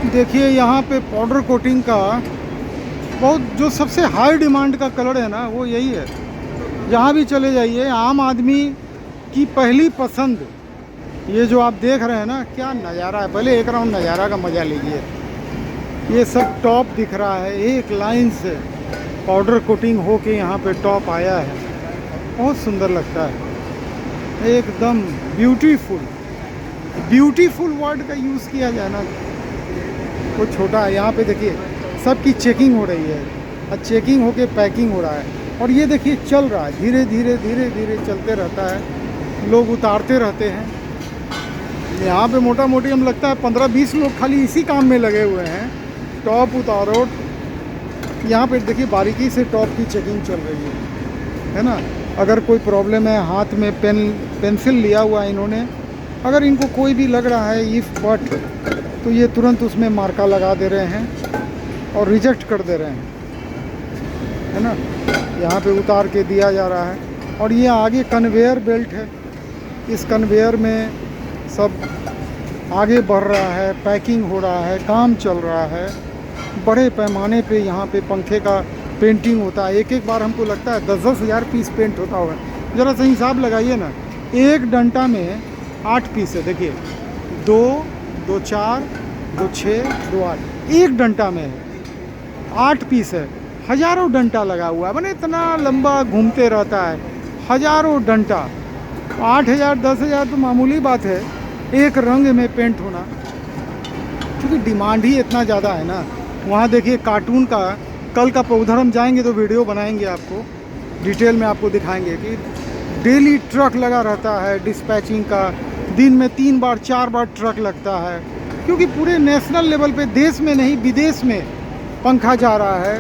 देखिए यहाँ पे पाउडर कोटिंग का बहुत जो सबसे हाई डिमांड का कलर है ना, वो यही है। जहाँ भी चले जाइए, आम आदमी की पहली पसंद ये जो आप देख रहे हैं ना, क्या नज़ारा है। पहले एक राउंड नज़ारा का मज़ा लीजिए। ये सब टॉप दिख रहा है, एक लाइन से पाउडर कोटिंग हो के यहाँ पे टॉप आया है। बहुत सुंदर लगता है, एकदम ब्यूटीफुल। ब्यूटीफुल वर्ड का यूज़ किया जाए ना, वो छोटा है। यहाँ पे देखिए सबकी चेकिंग हो रही है, और चेकिंग होके पैकिंग हो रहा है। और ये देखिए चल रहा है, धीरे धीरे धीरे धीरे चलते रहता है, लोग उतारते रहते हैं। यहाँ पे मोटा मोटी हम लगता है 15-20 लोग खाली इसी काम में लगे हुए हैं, टॉप उतारो। यहाँ पे देखिए बारीकी से टॉप की चेकिंग चल रही है ना। अगर कोई प्रॉब्लम है, हाथ में पेंसिल लिया हुआ है इन्होंने, अगर इनको कोई भी लग रहा है इफ़ बट, तो ये तुरंत उसमें मार्का लगा दे रहे हैं और रिजेक्ट कर दे रहे हैं, है ना। यहाँ पे उतार के दिया जा रहा है। और ये आगे कन्वेयर बेल्ट है, इस कन्वेयर में सब आगे बढ़ रहा है, पैकिंग हो रहा है, काम चल रहा है। बड़े पैमाने पे यहाँ पे पंखे का पेंटिंग होता है। एक एक बार हमको लगता है 10-10 हज़ार पीस पेंट होता होगा। ज़रा सा हिसाब लगाइए ना, एक डंटा में 8 पीस है। देखिए 2, 2, 4, 2, 6, 2, 8, एक डंटा में है 8 पीस है। हज़ारों डंटा लगा हुआ है, मैंने इतना लंबा घूमते रहता है, हज़ारों डंटा। 8,000 10,000 तो मामूली बात है एक रंग में पेंट होना, क्योंकि डिमांड ही इतना ज़्यादा है ना। वहाँ देखिए कार्टून का, कल का उधर हम जाएंगे तो वीडियो बनाएंगे, आपको डिटेल में आपको दिखाएंगे कि डेली ट्रक लगा रहता है डिस्पैचिंग का। दिन में 3 बार 4 बार ट्रक लगता है, क्योंकि पूरे नेशनल लेवल पे, देश में नहीं विदेश में पंखा जा रहा है।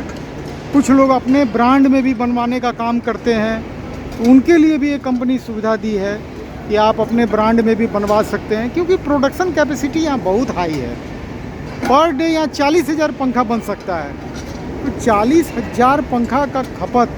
कुछ लोग अपने ब्रांड में भी बनवाने का काम करते हैं, तो उनके लिए भी ये कंपनी सुविधा दी है कि आप अपने ब्रांड में भी बनवा सकते हैं, क्योंकि प्रोडक्शन कैपेसिटी यहाँ बहुत हाई है। पर डे यहाँ 40,000 पंखा बन सकता है। तो 40,000 पंखा का खपत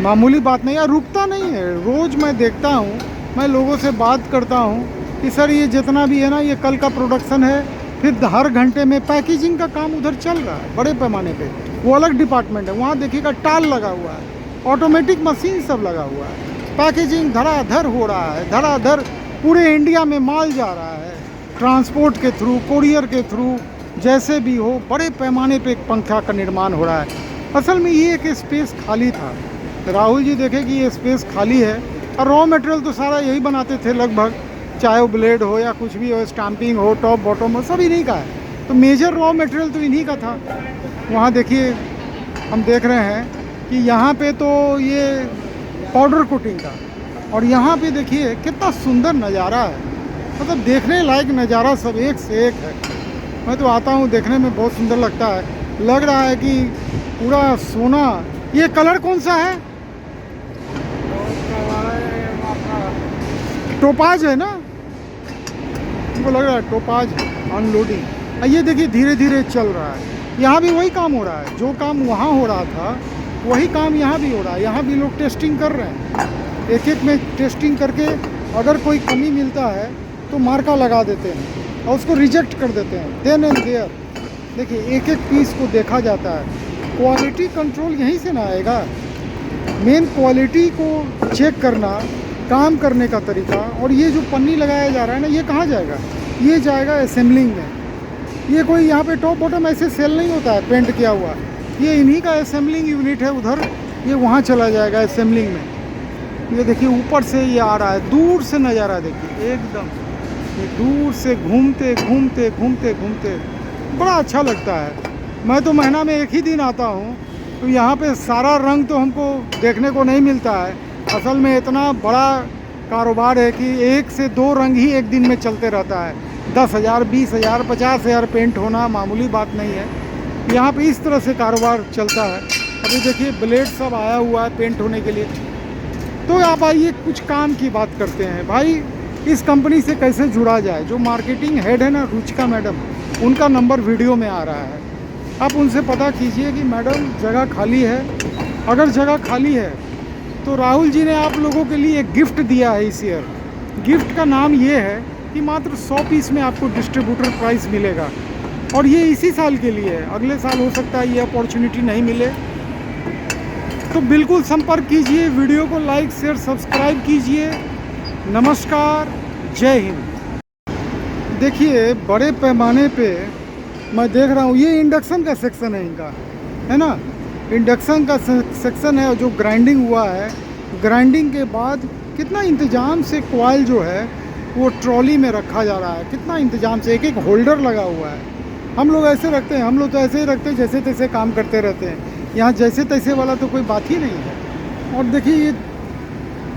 मामूली बात नहीं है, रुकता नहीं है। रोज़ मैं देखता हूँ, मैं लोगों से बात करता हूँ कि सर ये जितना भी है ना, ये कल का प्रोडक्शन है। फिर हर घंटे में पैकेजिंग का काम उधर चल रहा है बड़े पैमाने पे, वो अलग डिपार्टमेंट है। वहाँ देखिएगा टाल लगा हुआ है, ऑटोमेटिक मशीन सब लगा हुआ है, पैकेजिंग धड़ाधड़ हो रहा है, धड़ाधड़ पूरे इंडिया में माल जा रहा है, ट्रांसपोर्ट के थ्रू, कोरियर के थ्रू, जैसे भी हो बड़े पैमाने पे एक पंखा का निर्माण हो रहा है। असल में ये एक स्पेस खाली था, राहुल जी देखे कि ये स्पेस खाली है, और रॉ मटेरियल तो सारा यही बनाते थे लगभग, चाहे वो ब्लेड हो या कुछ भी हो, स्टैंपिंग हो, टॉप बॉटम हो, सब इन्हीं का है। तो मेजर रॉ मटेरियल तो इन्हीं का था। वहाँ देखिए हम देख रहे हैं कि यहाँ पे तो ये पाउडर कोटिंग का, और यहाँ पे देखिए कितना सुंदर नज़ारा है, मतलब देखने लायक नज़ारा सब एक से एक है। मैं तो आता हूँ, देखने में बहुत सुंदर लगता है, लग रहा है कि पूरा सोना। ये कलर कौन सा है? टोपाज है ना, मुझको लग रहा है टोपाज अनलोडिंग। ये देखिए धीरे धीरे चल रहा है, यहाँ भी वही काम हो रहा है, जो काम वहाँ हो रहा था वही काम यहाँ भी हो रहा है। यहाँ भी लोग टेस्टिंग कर रहे हैं, एक एक में टेस्टिंग करके अगर कोई कमी मिलता है तो मार्का लगा देते हैं और उसको रिजेक्ट कर देते हैं, देन एंड देयर। देखिए एक एक पीस को देखा जाता है, क्वालिटी कंट्रोल यहीं से ना आएगा। मेन क्वालिटी को चेक करना, काम करने का तरीका। और ये जो पन्नी लगाया जा रहा है ना, ये कहाँ जाएगा? ये जाएगा असेंबलिंग में। ये कोई यहाँ पे टॉप बॉटम ऐसे सेल नहीं होता है पेंट किया हुआ, ये इन्हीं का असेंबलिंग यूनिट है उधर, ये वहाँ चला जाएगा असेंबलिंग में। ये देखिए ऊपर से ये आ रहा है, दूर से नज़ारा देखिए एकदम, ये दूर से घूमते घूमते घूमते घूमते बड़ा अच्छा लगता है। मैं तो महीना में एक ही दिन आता हूँ, तो यहाँ पे सारा रंग तो हमको देखने को नहीं मिलता है। असल में इतना बड़ा कारोबार है कि 1 से 2 रंग ही एक दिन में चलते रहता है। 10,000 20,000 50,000 पेंट होना मामूली बात नहीं है। यहाँ पे इस तरह से कारोबार चलता है। अभी देखिए ब्लेड सब आया हुआ है पेंट होने के लिए। तो आप आइए कुछ काम की बात करते हैं भाई, इस कंपनी से कैसे जुड़ा जाए। जो मार्केटिंग हेड है ना, रुचिका मैडम, उनका नंबर वीडियो में आ रहा है, आप उनसे पता कीजिए कि मैडम जगह खाली है। अगर जगह खाली है तो राहुल जी ने आप लोगों के लिए एक गिफ्ट दिया है इस ईयर। गिफ्ट का नाम ये है कि मात्र 100 पीस में आपको डिस्ट्रीब्यूटर प्राइस मिलेगा। और ये इसी साल के लिए है, अगले साल हो सकता है ये अपॉर्चुनिटी नहीं मिले। तो बिल्कुल संपर्क कीजिए, वीडियो को लाइक शेयर सब्सक्राइब कीजिए। नमस्कार, जय हिंद। देखिए बड़े पैमाने पे मैं देख रहा हूँ, ये इंडक्शन का सेक्शन है इनका, है ना, इंडक्शन का सेक्शन है। जो ग्राइंडिंग हुआ है, ग्राइंडिंग के बाद कितना इंतज़ाम से कॉइल जो है वो ट्रॉली में रखा जा रहा है, कितना इंतज़ाम से, एक एक होल्डर लगा हुआ है। हम लोग ऐसे रखते हैं, हम लोग तो ऐसे ही रखते हैं जैसे तैसे काम करते रहते हैं। यहाँ जैसे तैसे वाला तो कोई बात ही नहीं है। और देखिए ये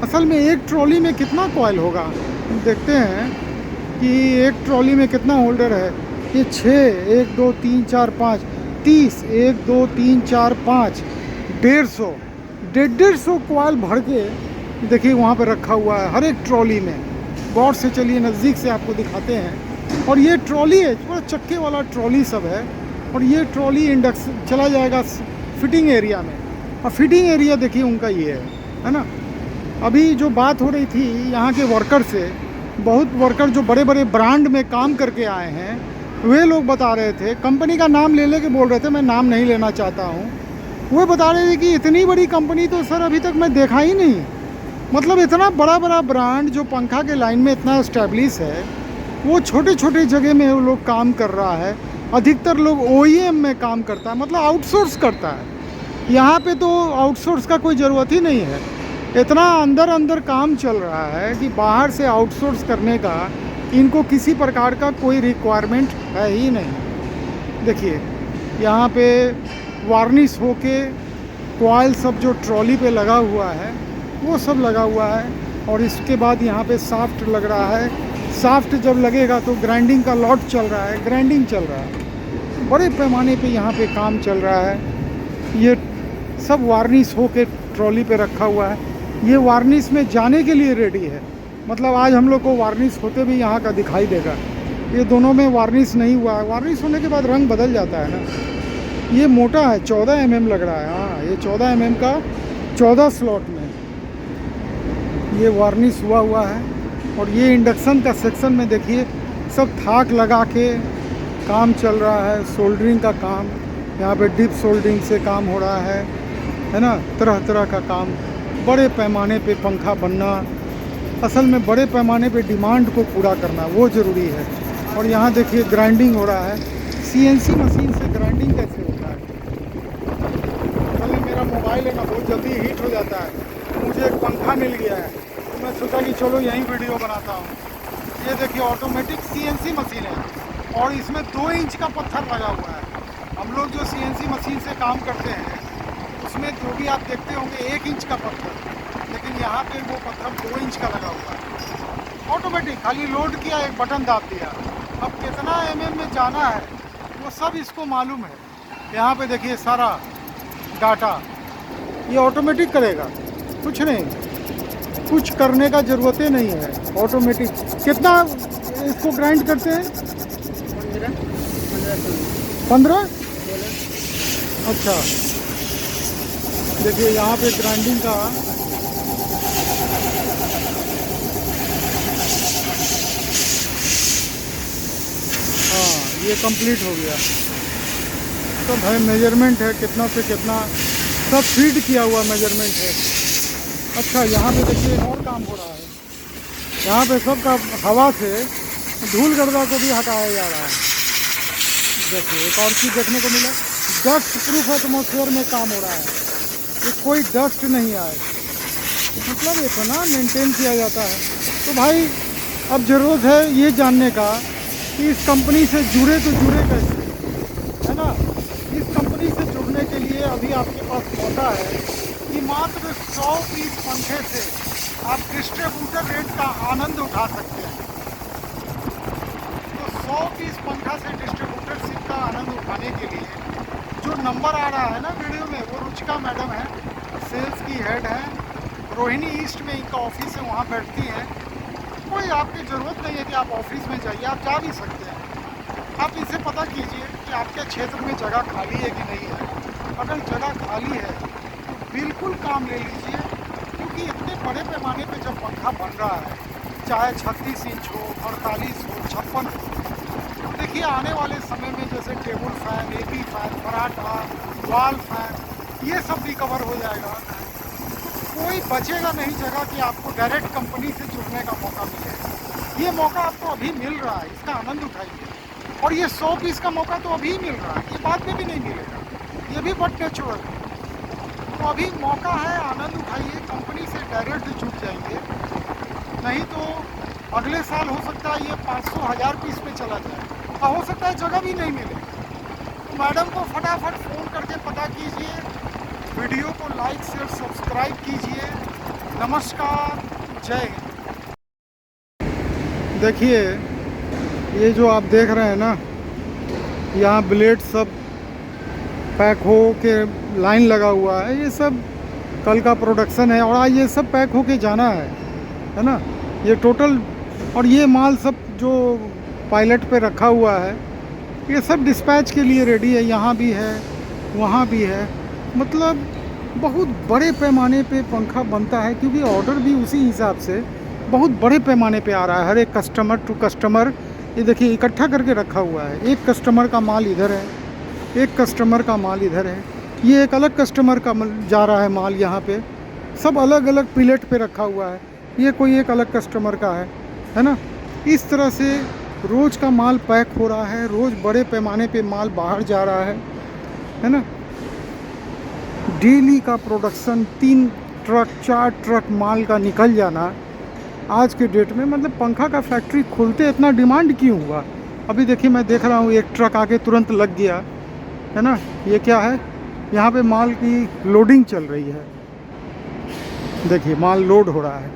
असल में एक ट्रॉली में कितना कॉइल होगा, हम देखते हैं कि एक ट्रॉली में कितना होल्डर है। ये 6, 1 2 3 4 5 30, 1 2 3 4 5 150 कॉइल भर के देखिए वहाँ पे रखा हुआ है हर एक ट्रॉली में। गौर से चलिए, नज़दीक से आपको दिखाते हैं। और ये ट्रॉली है, पूरा चक्के वाला ट्रॉली सब है। और ये ट्रॉली इंडक्शन चला जाएगा फिटिंग एरिया में, और फिटिंग एरिया देखिए उनका ये है ना। अभी जो बात हो रही थी यहाँ के वर्कर से, बहुत वर्कर जो बड़े बड़े ब्रांड में काम करके आए हैं, वे लोग बता रहे थे, कंपनी का नाम ले के बोल रहे थे, मैं नाम नहीं लेना चाहता हूँ। वो बता रहे थे कि इतनी बड़ी कंपनी तो सर अभी तक मैं देखा ही नहीं। मतलब इतना बड़ा बड़ा ब्रांड जो पंखा के लाइन में इतना इस्टेब्लिश है, वो छोटे छोटे जगह में वो लोग काम कर रहा है। अधिकतर लोग OEM में काम करता है, मतलब आउटसोर्स करता है। यहाँ पे तो आउटसोर्स का कोई ज़रूरत ही नहीं है। इतना अंदर अंदर काम चल रहा है कि बाहर से आउटसोर्स करने का इनको किसी प्रकार का कोई रिक्वायरमेंट है ही नहीं। देखिए यहाँ पे वार्निश होके कॉइल सब जो ट्रॉली पे लगा हुआ है वो सब लगा हुआ है। और इसके बाद यहाँ पे साफ्ट लग रहा है। साफ्ट जब लगेगा तो ग्राइंडिंग का लॉट चल रहा है, ग्राइंडिंग चल रहा है, बड़े पैमाने पे यहाँ पे काम चल रहा है। ये सब वार्निश होके ट्रॉली पे रखा हुआ है। ये वार्निश में जाने के लिए रेडी है। मतलब आज हम लोग को वार्निश होते भी यहाँ का दिखाई देगा। ये दोनों में वार्निश नहीं हुआ है, वार्निश होने के बाद रंग बदल जाता है ना। ये मोटा है, 14 mm लग रहा है। हाँ, ये 14 mm का 14 स्लॉट में ये वार्निश हुआ है। और ये इंडक्शन का सेक्शन में देखिए सब थाक लगा के काम चल रहा है, सोल्डरिंग का काम। यहाँ पे डीप सोल्डरिंग से काम हो रहा है ना, तरह तरह का काम। बड़े पैमाने पे पंखा बनना, असल में बड़े पैमाने पे डिमांड को पूरा करना वो ज़रूरी है। और यहाँ देखिए ग्राइंडिंग हो रहा है। CNC मशीन से ग्राइंडिंग कैसे होता है? असल में मेरा मोबाइल है ना, बहुत जल्दी हीट हो जाता है। मुझे एक पंखा मिल गया है तो मैं सोचा कि चलो यहीं वीडियो बनाता हूँ। ये देखिए ऑटोमेटिक CNC मशीन है और इसमें 2 इंच का पत्थर लगा हुआ है। हम लोग जो CNC मशीन से काम करते हैं उसमें जो भी आप देखते होंगे 1 इंच का पत्थर, लेकिन यहाँ पे वो पत्थर 2 इंच का लगा हुआ है। ऑटोमेटिक खाली लोड किया, एक बटन दाब दिया। अब कितना mm में जाना है वो सब इसको मालूम है। यहाँ पे देखिए सारा डाटा ये ऑटोमेटिक करेगा, कुछ नहीं, कुछ करने का ज़रूरत ही नहीं है, ऑटोमेटिक। कितना इसको ग्राइंड करते हैं? 15। अच्छा, देखिए यहाँ पे ग्राइंडिंग का ये कंप्लीट हो गया। तो भाई मेजरमेंट है कितना से कितना, सब फीड किया हुआ मेजरमेंट है। अच्छा, यहाँ पे देखिए और काम हो रहा है। यहाँ पे सब का हवा से धूल गर्दा को भी हटाया जा रहा है। देखिए एक और चीज़ देखने को मिला, डस्ट प्रूफ एटमॉस्फेयर में काम हो रहा है कि कोई डस्ट नहीं आए, मतलब इतना मेंटेन किया जाता है। तो भाई अब ज़रूरत है ये जानने का कि इस कंपनी से जुड़े तो जुड़े कैसे, है ना। इस कंपनी से जुड़ने के लिए अभी आपके पास मौका है कि मात्र 100 पीस पंखे से आप डिस्ट्रीब्यूटर रेट का आनंद उठा सकते हैं। तो 100 पीस पंखा से डिस्ट्रीब्यूटरशिप का आनंद उठाने के लिए जो नंबर आ रहा है ना वीडियो में, वो रुचिका मैडम है, सेल्स की हेड है, रोहिणी ईस्ट में इनका ऑफिस है, वहाँ बैठती हैं। कोई आपकी ज़रूरत नहीं है कि आप ऑफिस में जाइए, आप जा भी सकते हैं। आप इनसे पता कीजिए कि आपके क्षेत्र में जगह खाली है कि नहीं है। अगर जगह खाली है तो बिल्कुल काम ले लीजिए, क्योंकि इतने बड़े पैमाने पे जब पंखा बन रहा है, चाहे 36 इंच हो, 48 हो, 56 हो, तो देखिए देखिए आने वाले समय में जैसे टेबल फैन, एपी फैन, फराटा, वॉल फैन, ये सब भी कवर हो जाएगा। कोई बचेगा नहीं जगह कि आपको डायरेक्ट कंपनी से जुड़ने का मौका मिले। ये मौका आपको अभी मिल रहा है, इसका आनंद उठाइए। और ये 100 पीस का मौका तो अभी मिल रहा है, ये बाद में भी नहीं मिलेगा, ये भी बहुत नेचुरल है। तो अभी मौका है, आनंद उठाइए, कंपनी से डायरेक्ट जुड़ जाएंगे। नहीं तो अगले साल हो सकता है ये 500-1000 पीस में चला जाए और हो सकता है जगह भी नहीं मिले। तो मैडम को फटाफट फ़ोन करके पता कीजिए, वीडियो को लाइक शेयर सब्सक्राइब कीजिए। नमस्कार, जय हिंद। देखिए ये जो आप देख रहे हैं ना, यहाँ ब्लेड सब पैक हो के लाइन लगा हुआ है, ये सब कल का प्रोडक्शन है और आज ये सब पैक हो के जाना है ना, ये टोटल। और ये माल सब जो पायलट पे रखा हुआ है ये सब डिस्पैच के लिए रेडी है, यहाँ भी है वहाँ भी है। मतलब बहुत बड़े पैमाने पे पंखा बनता है, क्योंकि ऑर्डर भी उसी हिसाब से बहुत बड़े पैमाने पे आ रहा है। हर एक कस्टमर टू कस्टमर ये देखिए इकट्ठा करके रखा हुआ है। एक कस्टमर का माल इधर है, एक कस्टमर का माल इधर है, ये एक अलग कस्टमर का जा रहा है माल यहाँ पे। सब अलग अलग प्लेट पे रखा हुआ है, ये कोई एक अलग कस्टमर का है ना। इस तरह से रोज़ का माल पैक हो रहा है, रोज़ बड़े पैमाने पे माल बाहर जा रहा है ना। डेली का प्रोडक्शन 3 ट्रक 4 ट्रक माल का निकल जाना आज के डेट में, मतलब पंखा का फैक्ट्री खुलते इतना डिमांड क्यों हुआ। अभी देखिए मैं देख रहा हूँ एक ट्रक आके तुरंत लग गया है ना। ये क्या है, यहाँ पे माल की लोडिंग चल रही है। देखिए माल लोड हो रहा है,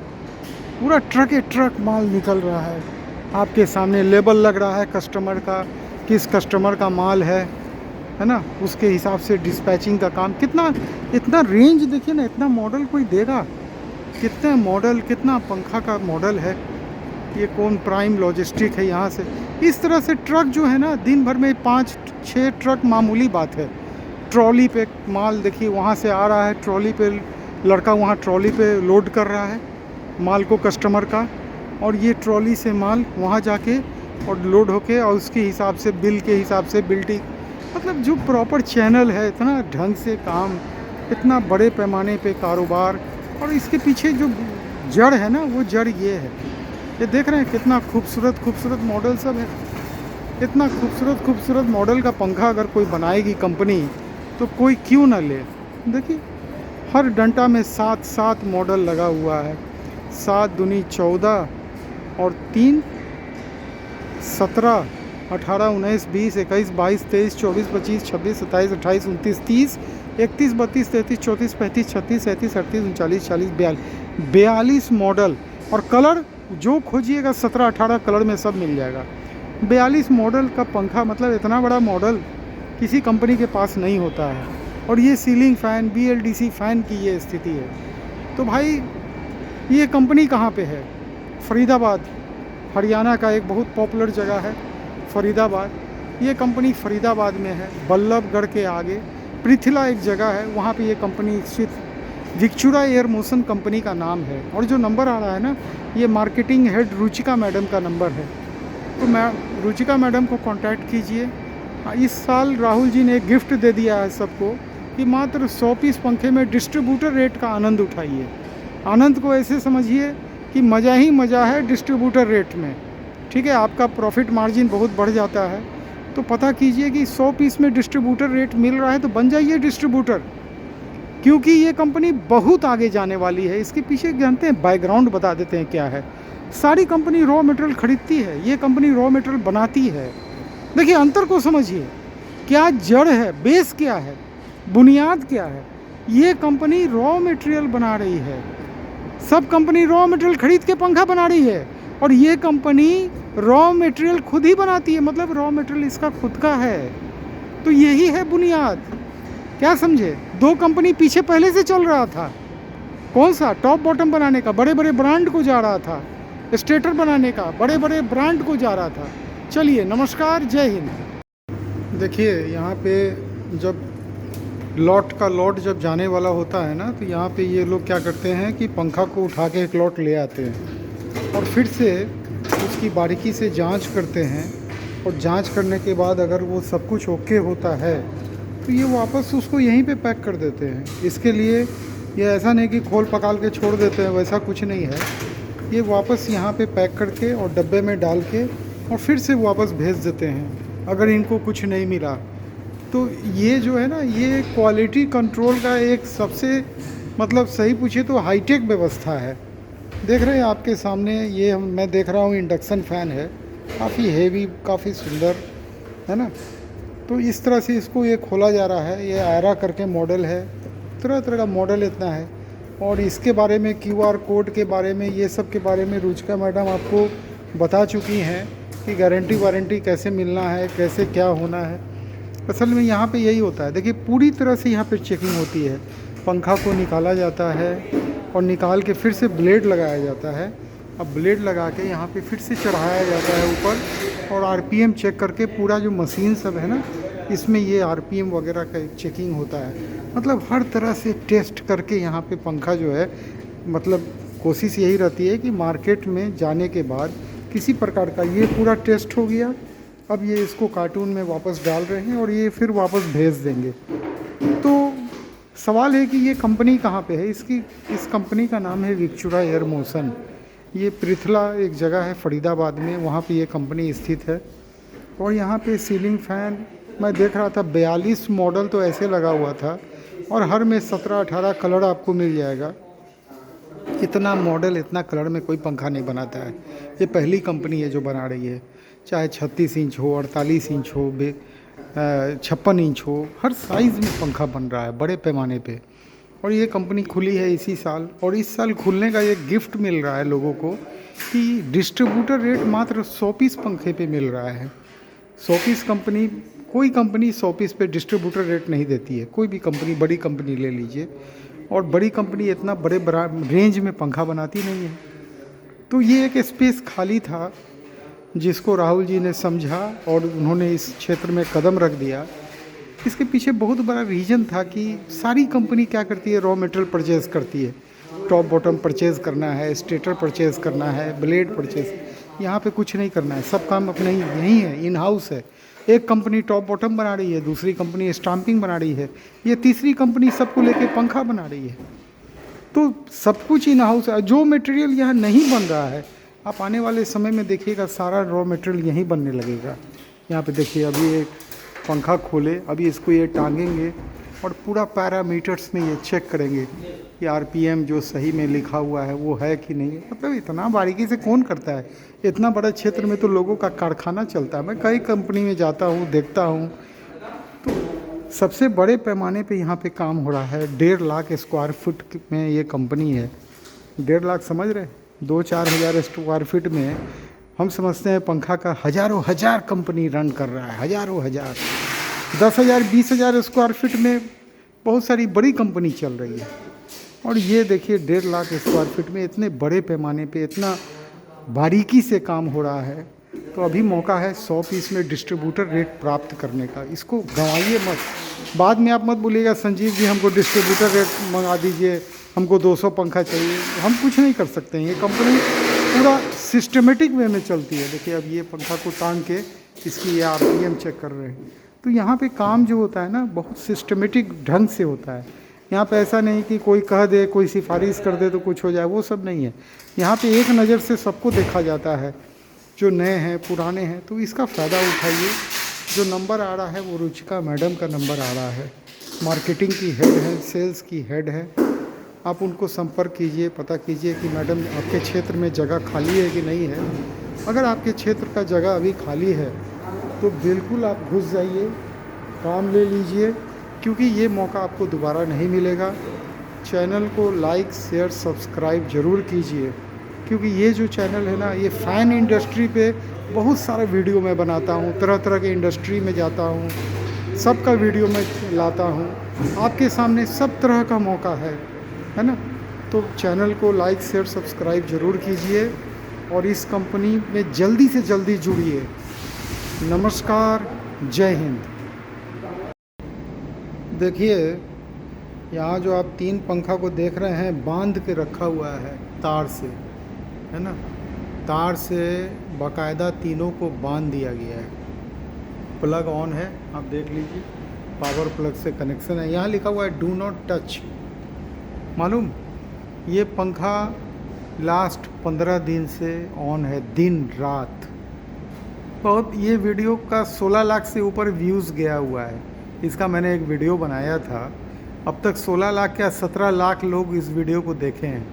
पूरा ट्रक माल निकल रहा है। आपके सामने लेबल लग रहा है कस्टमर का, किस कस्टमर का माल है ना, उसके हिसाब से डिस्पैचिंग का काम। कितना इतना रेंज देखिए ना, इतना मॉडल कोई देगा, कितने मॉडल, कितना पंखा का मॉडल है। ये कौन प्राइम लॉजिस्टिक है, यहाँ से इस तरह से ट्रक जो है ना, दिन भर में 5-6 ट्रक मामूली बात है। ट्रॉली पे माल देखिए वहाँ से आ रहा है, ट्रॉली पे लड़का वहाँ ट्रॉली पे लोड कर रहा है माल को कस्टमर का, और ये ट्रॉली से माल वहाँ जाके और लोड होके और उसके हिसाब से बिल के हिसाब से बिल्डिंग, मतलब जो प्रॉपर चैनल है, इतना ढंग से काम, इतना बड़े पैमाने पे कारोबार। और इसके पीछे जो जड़ है ना, वो जड़ ये है। ये देख रहे हैं कितना खूबसूरत मॉडल सब है। इतना खूबसूरत मॉडल का पंखा अगर कोई बनाएगी कंपनी तो कोई क्यों ना ले। देखिए हर डंटा में 7 मॉडल लगा हुआ है। 7 दूनी 14 और 3 17 18 19 20 21 22 23 24 25 26 27 28 29 30 31 32 33 34 35 36 37 38 39 40 42 मॉडल। और कलर जो खोजिएगा 17-18 कलर में सब मिल जाएगा। 42 मॉडल का पंखा, मतलब इतना बड़ा मॉडल किसी कंपनी के पास नहीं होता है। और ये सीलिंग फ़ैन, BLDC फ़ैन की ये स्थिति है। तो भाई ये कंपनी कहाँ पे है? फरीदाबाद, हरियाणा का एक बहुत पॉपुलर जगह है फरीदाबाद। ये कंपनी फरीदाबाद में है, बल्लभगढ़ के आगे पृथ्ला एक जगह है, वहाँ पे ये कंपनी स्थित। विक्चुरा एयर मोशन कंपनी का नाम है। और जो नंबर आ रहा है ना, ये मार्केटिंग हेड रुचिका मैडम का नंबर है। तो मैं रुचिका मैडम को कांटेक्ट कीजिए। इस साल राहुल जी ने एक गिफ्ट दे दिया है सबको कि मात्र 100 पीस पंखे में डिस्ट्रीब्यूटर रेट का आनंद उठाइए। आनंद को ऐसे समझिए कि मज़ा ही मज़ा है डिस्ट्रीब्यूटर रेट में, ठीक है। आपका प्रॉफिट मार्जिन बहुत बढ़ जाता है। तो पता कीजिए कि 100 पीस में डिस्ट्रीब्यूटर रेट मिल रहा है तो बन जाइए डिस्ट्रीब्यूटर, क्योंकि ये कंपनी बहुत आगे जाने वाली है। इसके पीछे जानते हैं, बैकग्राउंड बता देते हैं क्या है। सारी कंपनी रॉ मटेरियल खरीदती है, ये कंपनी रॉ मटेरियल बनाती है। देखिए अंतर को समझिए, क्या जड़ है, बेस क्या है, बुनियाद क्या है। ये कंपनी रॉ मटेरियल बना रही है। सब कंपनी रॉ मटेरियल खरीद के पंखा बना रही है, और ये कंपनी रॉ मटेरियल खुद ही बनाती है, मतलब रॉ मटेरियल इसका खुद का है। तो यही है बुनियाद, क्या समझे। 2 कंपनी पीछे पहले से चल रहा था। कौन सा? टॉप बॉटम बनाने का, बड़े बड़े ब्रांड को जा रहा था। स्टेटर बनाने का, बड़े बड़े ब्रांड को जा रहा था। चलिए नमस्कार, जय हिंद। देखिए यहाँ पे जब लॉट जब जाने वाला होता है ना, तो यहाँ पे ये लोग क्या करते हैं कि पंखा को उठा के एक लॉट ले आते हैं और फिर से उसकी बारीकी से जांच करते हैं और जांच करने के बाद अगर वो सब कुछ ओके होता है तो ये वापस उसको यहीं पे पैक कर देते हैं। इसके लिए ये ऐसा नहीं कि खोल पकाल के छोड़ देते हैं, वैसा कुछ नहीं है। ये वापस यहाँ पे पैक करके और डब्बे में डाल के और फिर से वापस भेज देते हैं अगर इनको कुछ नहीं मिला। तो ये जो है ना, ये क्वालिटी कंट्रोल का एक सबसे मतलब सही पूछिए तो हाईटेक व्यवस्था है। देख रहे हैं आपके सामने, ये मैं देख रहा हूँ इंडक्शन फ़ैन है, काफ़ी हेवी, काफ़ी सुंदर है ना। तो इस तरह से इसको ये खोला जा रहा है। ये आयरा करके मॉडल है, तरह तरह का मॉडल इतना है। और इसके बारे में QR कोड के बारे में, ये सब के बारे में रुचिका मैडम आपको बता चुकी हैं कि गारंटी वारंटी कैसे मिलना है, कैसे क्या होना है। असल में यहाँ पे यही होता है। देखिए पूरी तरह से यहाँ पे चेकिंग होती है। पंखा को निकाला जाता है और निकाल के फिर से ब्लेड लगाया जाता है। अब ब्लेड लगा के यहाँ पे फिर से चढ़ाया जाता है ऊपर और RPM चेक करके पूरा जो मशीन सब है ना, इसमें ये RPM वगैरह का चेकिंग होता है। मतलब हर तरह से टेस्ट करके यहाँ पे पंखा जो है, मतलब कोशिश यही रहती है कि मार्केट में जाने के बाद किसी प्रकार का ये पूरा टेस्ट हो गया। अब ये इसको कार्टून में वापस डाल रहे हैं और ये फिर वापस भेज देंगे। तो सवाल है कि ये कंपनी कहाँ पे है। इस कंपनी का नाम है विक्चुरा एयर मोशन। ये पृथला एक जगह है फरीदाबाद में, वहाँ पे ये कंपनी स्थित है। और यहाँ पे सीलिंग फ़ैन मैं देख रहा था, 42 मॉडल तो ऐसे लगा हुआ था और हर में 17-18 कलर आपको मिल जाएगा। इतना मॉडल, इतना कलर में कोई पंखा नहीं बनाता है। ये पहली कंपनी है जो बना रही है। चाहे 36 इंच हो, 48 इंच हो, 56 इंच हो, हर साइज़ में पंखा बन रहा है बड़े पैमाने पे। और ये कंपनी खुली है इसी साल, और इस साल खुलने का एक गिफ्ट मिल रहा है लोगों को कि डिस्ट्रीब्यूटर रेट मात्र 100 पीस पंखे पे मिल रहा है। 100 पीस कंपनी, कोई कंपनी 100 पीस पे डिस्ट्रीब्यूटर रेट नहीं देती है। कोई भी कंपनी, बड़ी कंपनी ले लीजिए, और बड़ी कंपनी इतना बड़े रेंज में पंखा बनाती नहीं है। तो ये एक स्पेस खाली था जिसको राहुल जी ने समझा और उन्होंने इस क्षेत्र में कदम रख दिया। इसके पीछे बहुत बड़ा रीज़न था कि सारी कंपनी क्या करती है, रॉ मटेरियल परचेज़ करती है। टॉप बॉटम परचेज़ करना है, स्टेटर परचेज़ करना है, ब्लेड परचेज़, यहाँ पे कुछ नहीं करना है। सब काम अपने यहीं है, इन हाउस है। एक कंपनी टॉप बॉटम बना रही है, दूसरी कंपनी स्टाम्पिंग बना रही है, ये तीसरी कंपनी सबको लेके पंखा बना रही है। तो सब कुछ इन हाउस है। जो मटेरियल यहाँ नहीं बन रहा है, आप आने वाले समय में देखिएगा सारा रॉ मटेरियल यहीं बनने लगेगा। यहाँ पे देखिए, अभी एक पंखा खोले, अभी इसको ये टांगेंगे और पूरा पैरामीटर्स में ये चेक करेंगे कि RPM जो सही में लिखा हुआ है वो है कि नहीं। मतलब इतना बारीकी से कौन करता है। इतना बड़ा क्षेत्र में तो लोगों का कारखाना चलता है। मैं कई कंपनी में जाता हूँ, देखता हूँ, तो सबसे बड़े पैमाने पे यहाँ पे काम हो रहा है। 1.5 लाख स्क्वायर फुट में ये कंपनी है। 1.5 लाख समझ रहे, 2-4 हज़ार स्क्वायर फीट में हम समझते हैं पंखा का हज़ारों हज़ार कंपनी रन कर रहा है। हज़ारों हज़ार, 10,000 20,000 स्क्वायर फीट में बहुत सारी बड़ी कंपनी चल रही है। और ये देखिए 1.5 लाख स्क्वायर फीट में इतने बड़े पैमाने पे इतना बारीकी से काम हो रहा है। तो अभी मौका है 100 पीस में डिस्ट्रीब्यूटर रेट प्राप्त करने का। इसको गंवाइए मत। बाद में आप मत बोलिएगा संजीव जी हमको डिस्ट्रीब्यूटर रेट मंगा दीजिए, हमको 200 पंखा चाहिए। हम कुछ नहीं कर सकते हैं। ये कंपनी पूरा सिस्टमेटिक वे में चलती है। देखिए अब ये पंखा को टांग के इसकी ये RPM चेक कर रहे हैं। तो यहाँ पे काम जो होता है ना, बहुत सिस्टमेटिक ढंग से होता है। यहाँ पे ऐसा नहीं कि कोई कह दे, कोई सिफारिश कर दे तो कुछ हो जाए, वो सब नहीं है। यहाँ पे एक नज़र से सबको देखा जाता है, जो नए हैं, पुराने हैं। तो इसका फ़ायदा उठाइए। जो नंबर आ रहा है वो रुचिका मैडम का नंबर आ रहा है। मार्केटिंग की हेड है, सेल्स की हेड है। आप उनको संपर्क कीजिए, पता कीजिए कि मैडम आपके क्षेत्र में जगह खाली है कि नहीं है। अगर आपके क्षेत्र का जगह अभी खाली है तो बिल्कुल आप घुस जाइए, काम ले लीजिए, क्योंकि ये मौका आपको दोबारा नहीं मिलेगा। चैनल को लाइक, शेयर, सब्सक्राइब ज़रूर कीजिए, क्योंकि ये जो चैनल है ना, ये फ़ैन इंडस्ट्री पे बहुत सारे वीडियो मैं बनाता हूँ। तरह तरह के इंडस्ट्री में जाता हूँ, सबका वीडियो मैं लाता हूँ। आपके सामने सब तरह का मौका है ना। तो चैनल को लाइक, शेयर, सब्सक्राइब ज़रूर कीजिए और इस कंपनी में जल्दी से जल्दी जुड़िए। नमस्कार, जय हिंद। देखिए यहाँ जो आप 3 पंखा को देख रहे हैं, बांध के रखा हुआ है तार से, है ना। तार से बाकायदा तीनों को बांध दिया गया है। प्लग ऑन है, आप देख लीजिए, पावर प्लग से कनेक्शन है। यहाँ लिखा हुआ है डू नॉट टच। मालूम, ये पंखा लास्ट 15 दिन से ऑन है, दिन रात। बहुत, ये वीडियो का 16 लाख से ऊपर व्यूज़ गया हुआ है। इसका मैंने एक वीडियो बनाया था, अब तक 16 लाख या 17 लाख लोग इस वीडियो को देखे हैं।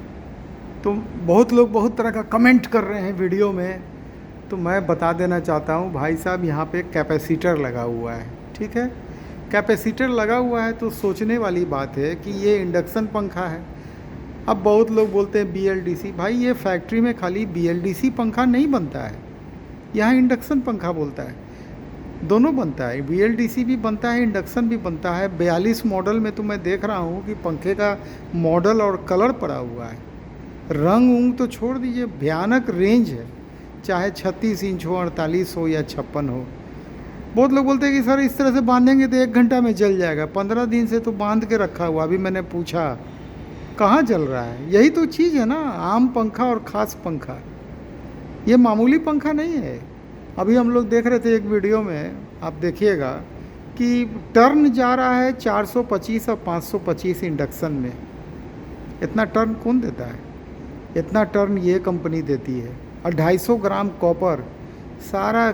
तो बहुत लोग बहुत तरह का कमेंट कर रहे हैं वीडियो में, तो मैं बता देना चाहता हूँ भाई साहब, यहाँ पे कैपेसिटर लगा हुआ है, ठीक है। कैपेसिटर लगा हुआ है तो सोचने वाली बात है कि ये इंडक्शन पंखा है। अब बहुत लोग बोलते हैं BLDC, भाई ये फैक्ट्री में खाली BLDC पंखा नहीं बनता है, यहाँ इंडक्शन पंखा बोलता है, दोनों बनता है, BLDC भी बनता है, इंडक्शन भी बनता है। 42 मॉडल में तो मैं देख रहा हूँ कि पंखे का मॉडल और कलर पड़ा हुआ है। रंग उंग तो छोड़ दीजिए, भयानक रेंज है, चाहे 36 इंच हो, 48 हो या 56 हो। बहुत लोग बोलते हैं कि सर इस तरह से बांधेंगे तो 1 घंटा में जल जाएगा। 15 दिन से तो बांध के रखा हुआ, अभी मैंने पूछा कहाँ जल रहा है। यही तो चीज़ है ना, आम पंखा और ख़ास पंखा, ये मामूली पंखा नहीं है। अभी हम लोग देख रहे थे एक वीडियो में, आप देखिएगा कि टर्न जा रहा है 425 और 525 इंडक्शन में। इतना टर्न कौन देता है? इतना टर्न ये कंपनी देती है। और 250 ग्राम कॉपर, सारा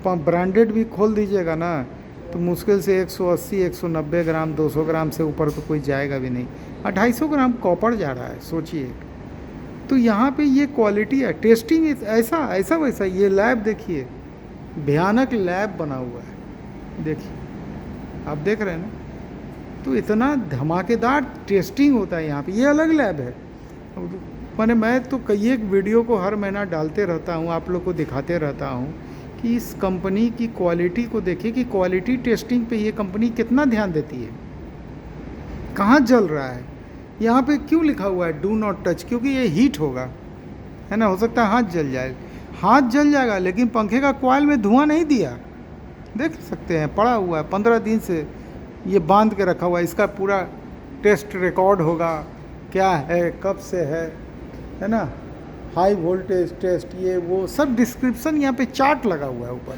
ब्रांडेड भी खोल दीजिएगा ना तो मुश्किल से 180, 190 ग्राम, 200 ग्राम से ऊपर तो कोई जाएगा भी नहीं। और 250 ग्राम कॉपर जा रहा है, सोचिए। तो यहाँ पे ये क्वालिटी है, टेस्टिंग ऐसा ऐसा वैसा। ये लैब देखिए, भयानक लैब बना हुआ है, देखिए, आप देख रहे हैं ना। तो इतना धमाकेदार टेस्टिंग होता है यहाँ पे, ये अलग लैब है। मैं तो कई एक वीडियो को हर महीना डालते रहता हूँ, आप लोग को दिखाते रहता हूँ कि इस कंपनी की क्वालिटी को देखिए कि क्वालिटी टेस्टिंग पे ये कंपनी कितना ध्यान देती है। कहाँ जल रहा है, यहाँ पे क्यों लिखा हुआ है डू नॉट टच? क्योंकि ये हीट होगा, है ना, हो सकता है हाथ जल जाए। हाथ जल जाएगा लेकिन पंखे का कॉइल में धुआं नहीं दिया, देख सकते हैं, पड़ा हुआ है 15 दिन से ये बांध के रखा हुआ है। इसका पूरा टेस्ट रिकॉर्ड होगा, क्या है, कब से है ना, हाई वोल्टेज टेस्ट, ये वो सब डिस्क्रिप्शन यहाँ पे चार्ट लगा हुआ है ऊपर,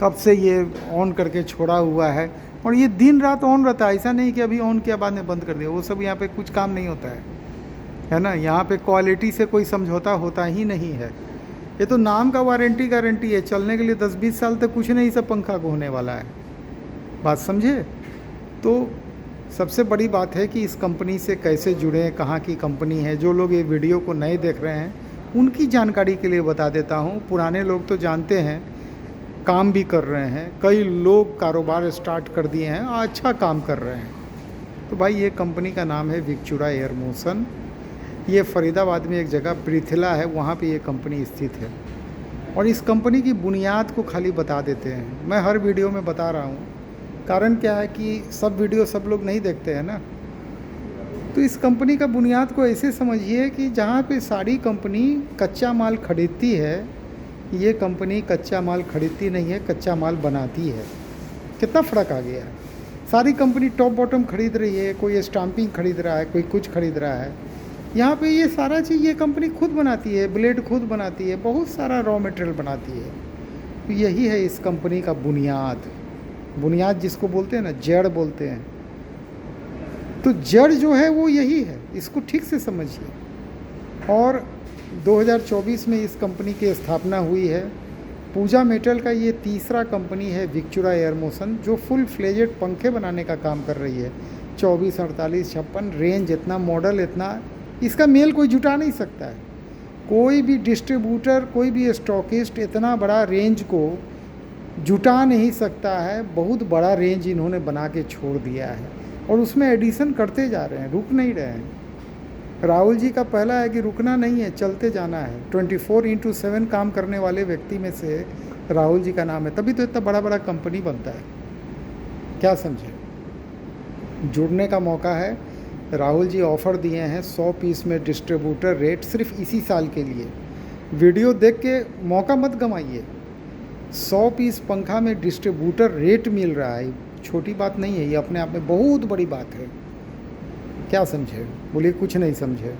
कब से ये ऑन करके छोड़ा हुआ है। और ये दिन रात ऑन रहता है, ऐसा नहीं कि अभी ऑन किया बाद में बंद कर दिया, वो सब यहाँ पे कुछ काम नहीं होता है ना। यहाँ पे क्वालिटी से कोई समझौता होता ही नहीं है। ये तो नाम का वारंटी गारंटी है, चलने के लिए 10-20 साल तक कुछ नहीं, सब पंखा को होने वाला है, बात समझे। तो सबसे बड़ी बात है कि इस कंपनी से कैसे जुड़ें, कहाँ की कंपनी है। जो लोग ये वीडियो को नए देख रहे हैं उनकी जानकारी के लिए बता देता हूँ, पुराने लोग तो जानते हैं, काम भी कर रहे हैं, कई लोग कारोबार स्टार्ट कर दिए हैं, अच्छा काम कर रहे हैं। तो भाई ये कंपनी का नाम है विक्चुरा एयर मोशन। ये फरीदाबाद में एक जगह पृथला है, वहाँ पे ये कंपनी स्थित है। और इस कंपनी की बुनियाद को खाली बता देते हैं, मैं हर वीडियो में बता रहा हूँ। कारण क्या है कि सब वीडियो सब लोग नहीं देखते हैं ना। तो इस कंपनी का बुनियाद को ऐसे समझिए कि जहाँ पे सारी कंपनी कच्चा माल खरीदती है, ये कंपनी कच्चा माल खरीदती नहीं है, कच्चा माल बनाती है। कितना फ़र्क आ गया है। सारी कंपनी टॉप बॉटम खरीद रही है, कोई स्टाम्पिंग खरीद रहा है, कोई कुछ खरीद रहा है। यहाँ पे ये सारा चीज़ ये कंपनी खुद बनाती है, ब्लेड खुद बनाती है, बहुत सारा रॉ मटेरियल बनाती है। तो यही है इस कंपनी का बुनियाद। बुनियाद जिसको बोलते हैं ना, जड़ बोलते हैं। तो जड़ जो है वो यही है, इसको ठीक से समझिए। और 2024 में इस कंपनी की स्थापना हुई है। पूजा मेटल का ये तीसरा कंपनी है विक्चुरा एयर मोशन, जो फुल फ्लेजेड पंखे बनाने का काम कर रही है। 24, 48, 56 रेंज, इतना मॉडल, इतना इसका मेल कोई जुटा नहीं सकता है। कोई भी डिस्ट्रीब्यूटर, कोई भी स्टॉकिस्ट इतना बड़ा रेंज को जुटा नहीं सकता है। बहुत बड़ा रेंज इन्होंने बना के छोड़ दिया है और उसमें एडिशन करते जा रहे हैं, रुक नहीं रहे हैं। राहुल जी का पहला है कि रुकना नहीं है, चलते जाना है। 24/7 काम करने वाले व्यक्ति में से राहुल जी का नाम है, तभी तो इतना बड़ा बड़ा कंपनी बनता है। क्या समझे? जुड़ने का मौका है। राहुल जी ऑफ़र दिए हैं 100 पीस में डिस्ट्रीब्यूटर रेट, सिर्फ इसी साल के लिए। वीडियो देख के मौका मत गंवाइए। 100 पीस पंखा में डिस्ट्रीब्यूटर रेट मिल रहा है, छोटी बात नहीं है, ये अपने आप में बहुत बड़ी बात है। क्या समझे? बोलिए कुछ नहीं समझे।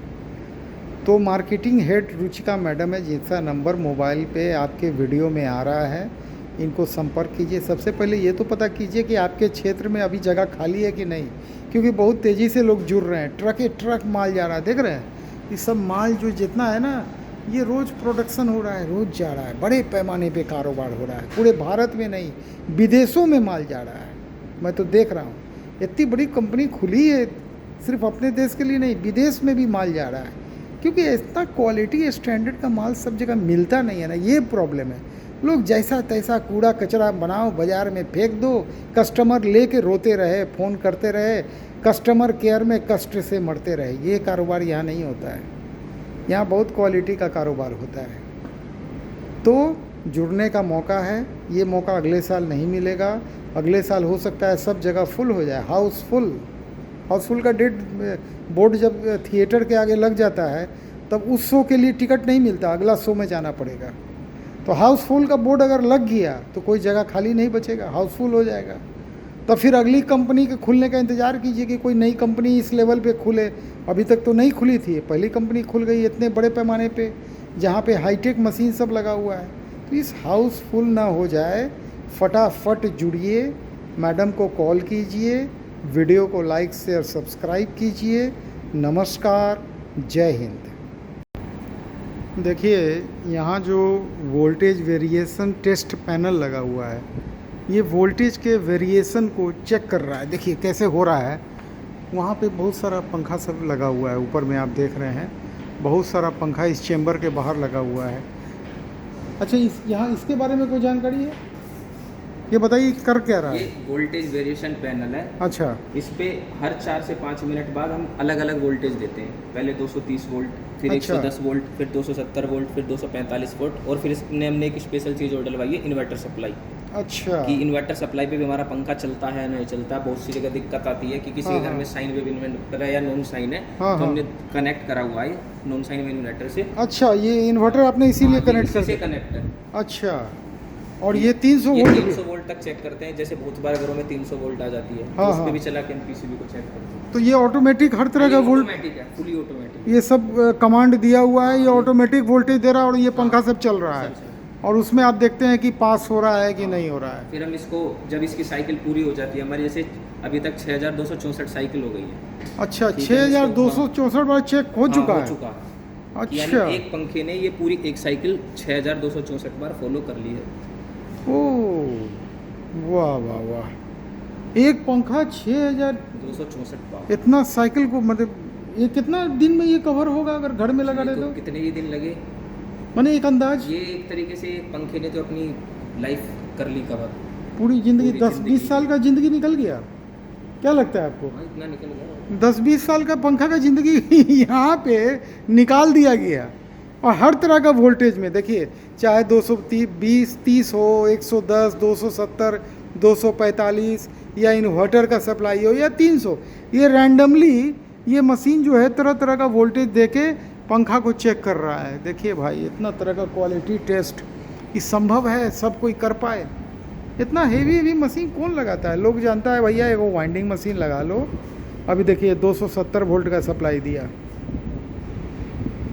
तो मार्केटिंग हेड रुचिका मैडम है, जिसका नंबर मोबाइल पे आपके वीडियो में आ रहा है। इनको संपर्क कीजिए। सबसे पहले ये तो पता कीजिए कि आपके क्षेत्र में अभी जगह खाली है कि नहीं, क्योंकि बहुत तेज़ी से लोग जुड़ रहे हैं, ट्रक माल जा रहा है, देख रहे हैं। ये सब माल जो जितना है ना, ये रोज़ प्रोडक्शन हो रहा है, रोज़ जा रहा है, बड़े पैमाने पे कारोबार हो रहा है, पूरे भारत में नहीं विदेशों में माल जा रहा है। मैं तो देख रहा हूँ इतनी बड़ी कंपनी खुली है, सिर्फ अपने देश के लिए नहीं, विदेश में भी माल जा रहा है, क्योंकि इतना क्वालिटी स्टैंडर्ड का माल सब जगह मिलता नहीं है ना, ये प्रॉब्लम है। लोग जैसा तैसा कूड़ा कचरा बनाओ, बाज़ार में फेंक दो, कस्टमर लेके रोते रहे, फ़ोन करते रहे, कस्टमर केयर में कष्ट से मरते रहे। ये कारोबार यहाँ नहीं होता है, यहाँ बहुत क्वालिटी का कारोबार होता है। तो जुड़ने का मौका है, ये मौका अगले साल नहीं मिलेगा। अगले साल हो सकता है सब जगह फुल हो जाए, हाउसफुल का डेट बोर्ड जब थिएटर के आगे लग जाता है तब उस शो के लिए टिकट नहीं मिलता, अगला शो में जाना पड़ेगा। तो हाउसफुल का बोर्ड अगर लग गया तो कोई जगह खाली नहीं बचेगा, हाउसफुल हो जाएगा। तो फिर अगली कंपनी के खुलने का इंतज़ार कीजिए कि कोई नई कंपनी इस लेवल पे खुले। अभी तक तो नहीं खुली थी, पहली कंपनी खुल गई इतने बड़े पैमाने पे, जहाँ पे हाईटेक मशीन सब लगा हुआ है। तो इस हाउसफुल ना हो जाए, फटाफट जुड़िए, मैडम को कॉल कीजिए, वीडियो को लाइक शेयर सब्सक्राइब कीजिए। नमस्कार, जय हिंद। देखिए यहाँ जो वोल्टेज वेरिएशन टेस्ट पैनल लगा हुआ है, ये वोल्टेज के वेरिएशन को चेक कर रहा है। देखिए कैसे हो रहा है। वहाँ पे बहुत सारा पंखा सब लगा हुआ है, ऊपर में आप देख रहे हैं बहुत सारा पंखा इस चेंबर के बाहर लगा हुआ है। अच्छा, यहाँ इसके बारे में कोई जानकारी है? ये बताइए कर क्या रहा है? ये वोल्टेज वेरिएशन पैनल है। अच्छा। इस पे हर 4 से 5 मिनट बाद हम अलग अलग वोल्टेज देते हैं। पहले 230 वोल्ट, फिर अच्छा। 110 वोल्ट, फिर 270 वोल्ट, फिर 245 वोल्ट, और फिर इसमें हमने एक स्पेशल चीज़ और डलवाई है, इन्वर्टर सप्लाई। अच्छा। कि इन्वर्टर सप्लाई पे भी हमारा पंखा चलता है नहीं चलता। बहुत सी जगह दिक्कत आती है कि किसी के घर में साइन वेव इन्वर्टर है या नॉन साइन है, तो हमने कनेक्ट करा हुआ है नॉन साइन वेव इन्वर्टर से। अच्छा, ये इन्वर्टर आपने इसीलिए कनेक्ट कर दिया? कनेक्ट है। अच्छा, और ये 300 ये वोल्ट 300 वोल्ट तक चेक करते हैं। जैसे बहुत बार घरों में 300 वोल्ट आ जाती है, हाँ, तो उस पे हाँ। भी चला के हम पीसीबी को चेक करते हैं। तो ये ऑटोमेटिक हर तरह का वोल्ट, ऑटोमेटिक है, फुली ऑटोमेटिक। ये सब कमांड दिया हुआ है, ये ऑटोमेटिक वोल्टेज दे रहा है और ये पंखा सब चल रहा है, और उसमें आप देखते हैं कि पास हो रहा है कि नहीं हो रहा है। फिर हम इसको, जब इसकी साइकिल पूरी हो जाती है हमारी, जैसे अभी तक 6264 साइकिल हो गई है। अच्छा, 6264 बार चेक हो चुका है? अच्छा, एक पंखे ने ये पूरी एक साइकिल 6264 बार फॉलो कर ली है। ओह वाह वाह वाह, एक पंखा 6264 बार। इतना साइकिल को, मतलब ये कितना दिन में ये कवर होगा अगर घर में लगा दे तो? कितने ही दिन लगे, मैंने एक अंदाज। ये एक तरीके से पंखे ने तो अपनी लाइफ कर ली कवर, पूरी जिंदगी। 10-20 साल का जिंदगी निकल गया, क्या लगता है आपको? इतना निकल गया। 10-20 साल का पंखा का जिंदगी यहाँ पे निकाल दिया गया। और हर तरह का वोल्टेज में देखिए, चाहे 220-30 हो, 110, 270, 245, या इन्वर्टर का सप्लाई हो या 300, ये रैंडमली ये मशीन जो है तरह तरह का वोल्टेज देके पंखा को चेक कर रहा है। देखिए भाई, इतना तरह का क्वालिटी टेस्ट ये संभव है सब कोई कर पाए? इतना हेवी मशीन कौन लगाता है? लोग जानता है भैया वो वाइंडिंग मशीन लगा लो। अभी देखिए 270 वोल्ट का सप्लाई दिया,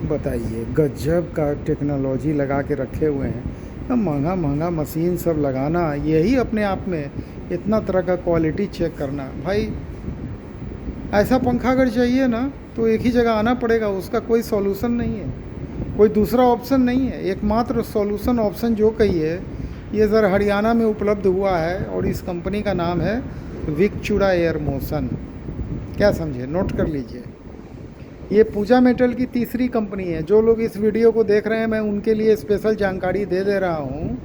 बताइए गजब का टेक्नोलॉजी लगा के रखे हुए हैं। अब महंगा मशीन सब लगाना, यही अपने आप में इतना तरह का क्वालिटी चेक करना। भाई ऐसा पंखा अगर चाहिए ना तो एक ही जगह आना पड़ेगा, उसका कोई सॉल्यूशन नहीं है, कोई दूसरा ऑप्शन नहीं है। एकमात्र सॉल्यूशन ऑप्शन जो कहिए, ये सर हरियाणा में उपलब्ध हुआ है और इस कंपनी का नाम है विकचूड़ा एयर मोशन। क्या समझे, नोट कर लीजिए। ये पूजा मेटल की तीसरी कंपनी है। जो लोग इस वीडियो को देख रहे हैं, मैं उनके लिए स्पेशल जानकारी दे रहा हूँ।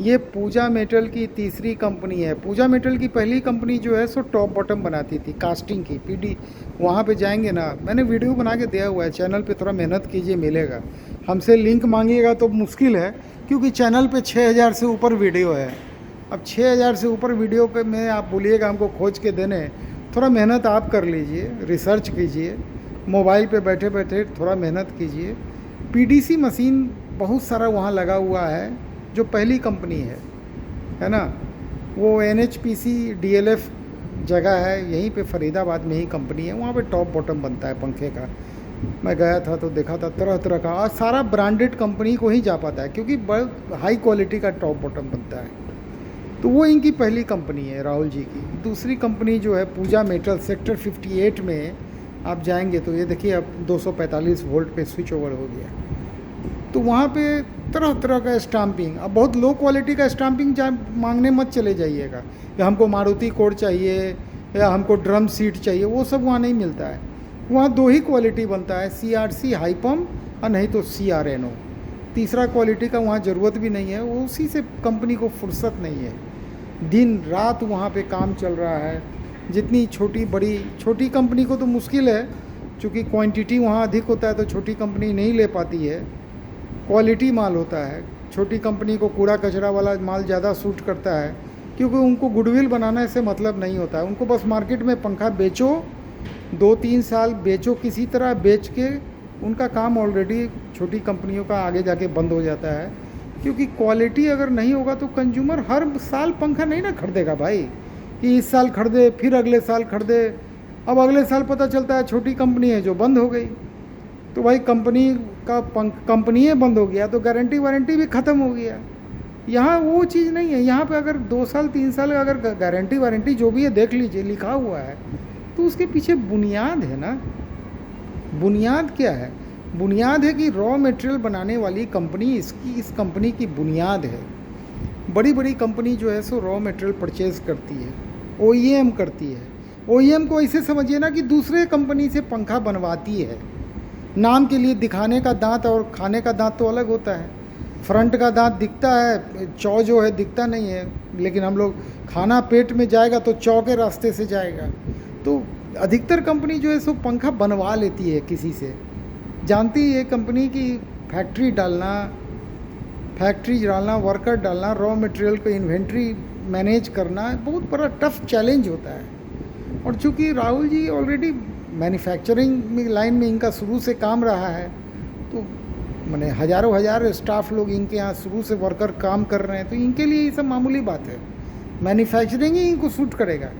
ये पूजा मेटल की तीसरी कंपनी है। पूजा मेटल की पहली कंपनी जो है सो टॉप बॉटम बनाती थी, कास्टिंग की, पीडी। वहाँ पे जाएंगे ना, मैंने वीडियो बना के दिया हुआ है चैनल पे, थोड़ा मेहनत कीजिए मिलेगा। हमसे लिंक मांगिएगा तो मुश्किल है, क्योंकि चैनल पे 6000 से ऊपर वीडियो है। अब 6000 से ऊपर वीडियो पे में आप बोलिएगा हमको खोज के देने, थोड़ा मेहनत आप कर लीजिए, रिसर्च कीजिए, मोबाइल पे बैठे बैठे थोड़ा मेहनत कीजिए। पीडीसी मशीन बहुत सारा वहाँ लगा हुआ है, जो पहली कंपनी है ना। वो NHPC DLF जगह है, यहीं पे फरीदाबाद में ही कंपनी है, वहाँ पे टॉप बॉटम बनता है पंखे का। मैं गया था तो देखा था तरह तरह का, और सारा ब्रांडेड कंपनी को ही जा पाता है, क्योंकि बहुत हाई क्वालिटी का टॉप बॉटम बनता है। तो वो इनकी पहली कंपनी है राहुल जी की। दूसरी कंपनी जो है पूजा मेटल, सेक्टर 58 में आप जाएंगे तो ये देखिए अब 245 वोल्ट पे स्विच ओवर हो गया। तो वहाँ पे तरह तरह का स्टाम्पिंग, अब बहुत लो क्वालिटी का स्टाम्पिंग मांगने मत चले जाइएगा कि हमको मारुति कोड चाहिए या हमको ड्रम सीट चाहिए, वो सब वहाँ नहीं मिलता है। वहाँ दो ही क्वालिटी बनता है, CRC हाईपम और नहीं तो CRNO। तीसरा क्वालिटी का वहाँ ज़रूरत भी नहीं है, वो उसी से कंपनी को फुर्सत नहीं है। दिन रात वहाँ पे काम चल रहा है। जितनी छोटी कंपनी को तो मुश्किल है, क्योंकि क्वांटिटी वहाँ अधिक होता है तो छोटी कंपनी नहीं ले पाती है। क्वालिटी माल होता है, छोटी कंपनी को कूड़ा कचरा वाला माल ज़्यादा सूट करता है, क्योंकि उनको गुडविल बनाने से मतलब नहीं होता है। उनको बस मार्केट में पंखा बेचो, 2-3 साल बेचो, किसी तरह बेच के उनका काम ऑलरेडी छोटी कंपनियों का आगे जाके बंद हो जाता है। क्योंकि क्वालिटी अगर नहीं होगा तो कंज्यूमर हर साल पंखा नहीं ना खरीदेगा भाई, कि इस साल खरीदे फिर अगले साल खरीदे। अब अगले साल पता चलता है छोटी कंपनी है जो बंद हो गई, तो भाई कंपनी बंद हो गया तो गारंटी वारंटी भी ख़त्म हो गया। यहाँ वो चीज़ नहीं है। यहाँ पे अगर 2 साल 3 साल अगर गारंटी वारंटी जो भी है देख लीजिए लिखा हुआ है, तो उसके पीछे बुनियाद है ना। बुनियाद क्या है? बुनियाद है कि रॉ मटेरियल बनाने वाली कंपनी इस कंपनी की बुनियाद है। बड़ी बड़ी कंपनी जो है सो रॉ मटेरियल परचेज करती है, OEM करती है। OEM को ऐसे समझिए ना कि दूसरे कंपनी से पंखा बनवाती है। नाम के लिए दिखाने का दांत और खाने का दांत तो अलग होता है। फ्रंट का दांत दिखता है, चौ जो है दिखता नहीं है, लेकिन हम लोग खाना पेट में जाएगा तो चौ के रास्ते से जाएगा। तो अधिकतर कंपनी जो है सो पंखा बनवा लेती है किसी से। जानती है कंपनी की फैक्ट्री डालना, वर्कर डालना, रॉ मटेरियल को इन्वेंट्री मैनेज करना बहुत बड़ा टफ चैलेंज होता है। और चूँकि Rahul ji already manufacturing line में इनका शुरू से काम रहा है, तो मैंने हज़ारों स्टाफ लोग इनके यहाँ शुरू से वर्कर काम कर रहे हैं, तो इनके लिए ये सब मामूली बात है। मैन्युफैक्चरिंग ही इनको सूट करेगा,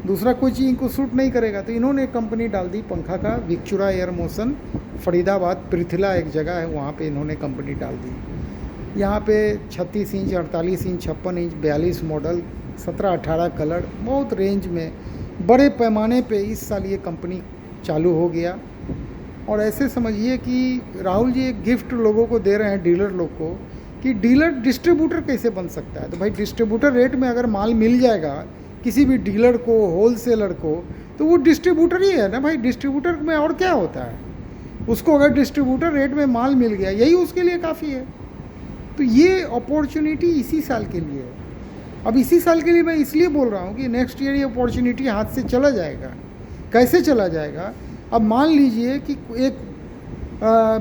दूसरा कोई चीज़ इनको सूट नहीं करेगा। तो इन्होंने कंपनी डाल दी पंखा का, विक्चुरा एयर मोशन, फरीदाबाद पृथला एक जगह है, वहाँ पे इन्होंने कंपनी डाल दी। यहाँ पे 36 inch, 48 inch, 56 inch, 42 model, 17-18 colour, बहुत रेंज में बड़े पैमाने पे इस साल ये कंपनी चालू हो गया। और ऐसे समझिए कि राहुल जी एक गिफ्ट लोगों को दे रहे हैं, डीलर लोग को, कि डीलर डिस्ट्रीब्यूटर कैसे बन सकता है। तो भाई डिस्ट्रीब्यूटर रेट में अगर माल मिल जाएगा किसी भी डीलर को, होलसेलर को, तो वो डिस्ट्रीब्यूटर ही है ना भाई। डिस्ट्रीब्यूटर में और क्या होता है, उसको अगर डिस्ट्रीब्यूटर रेट में माल मिल गया यही उसके लिए काफ़ी है। तो ये अपॉर्चुनिटी इसी साल के लिए है। अब इसी साल के लिए मैं इसलिए बोल रहा हूँ कि नेक्स्ट ईयर ये अपॉर्चुनिटी हाथ से चला जाएगा। कैसे चला जाएगा? अब मान लीजिए कि एक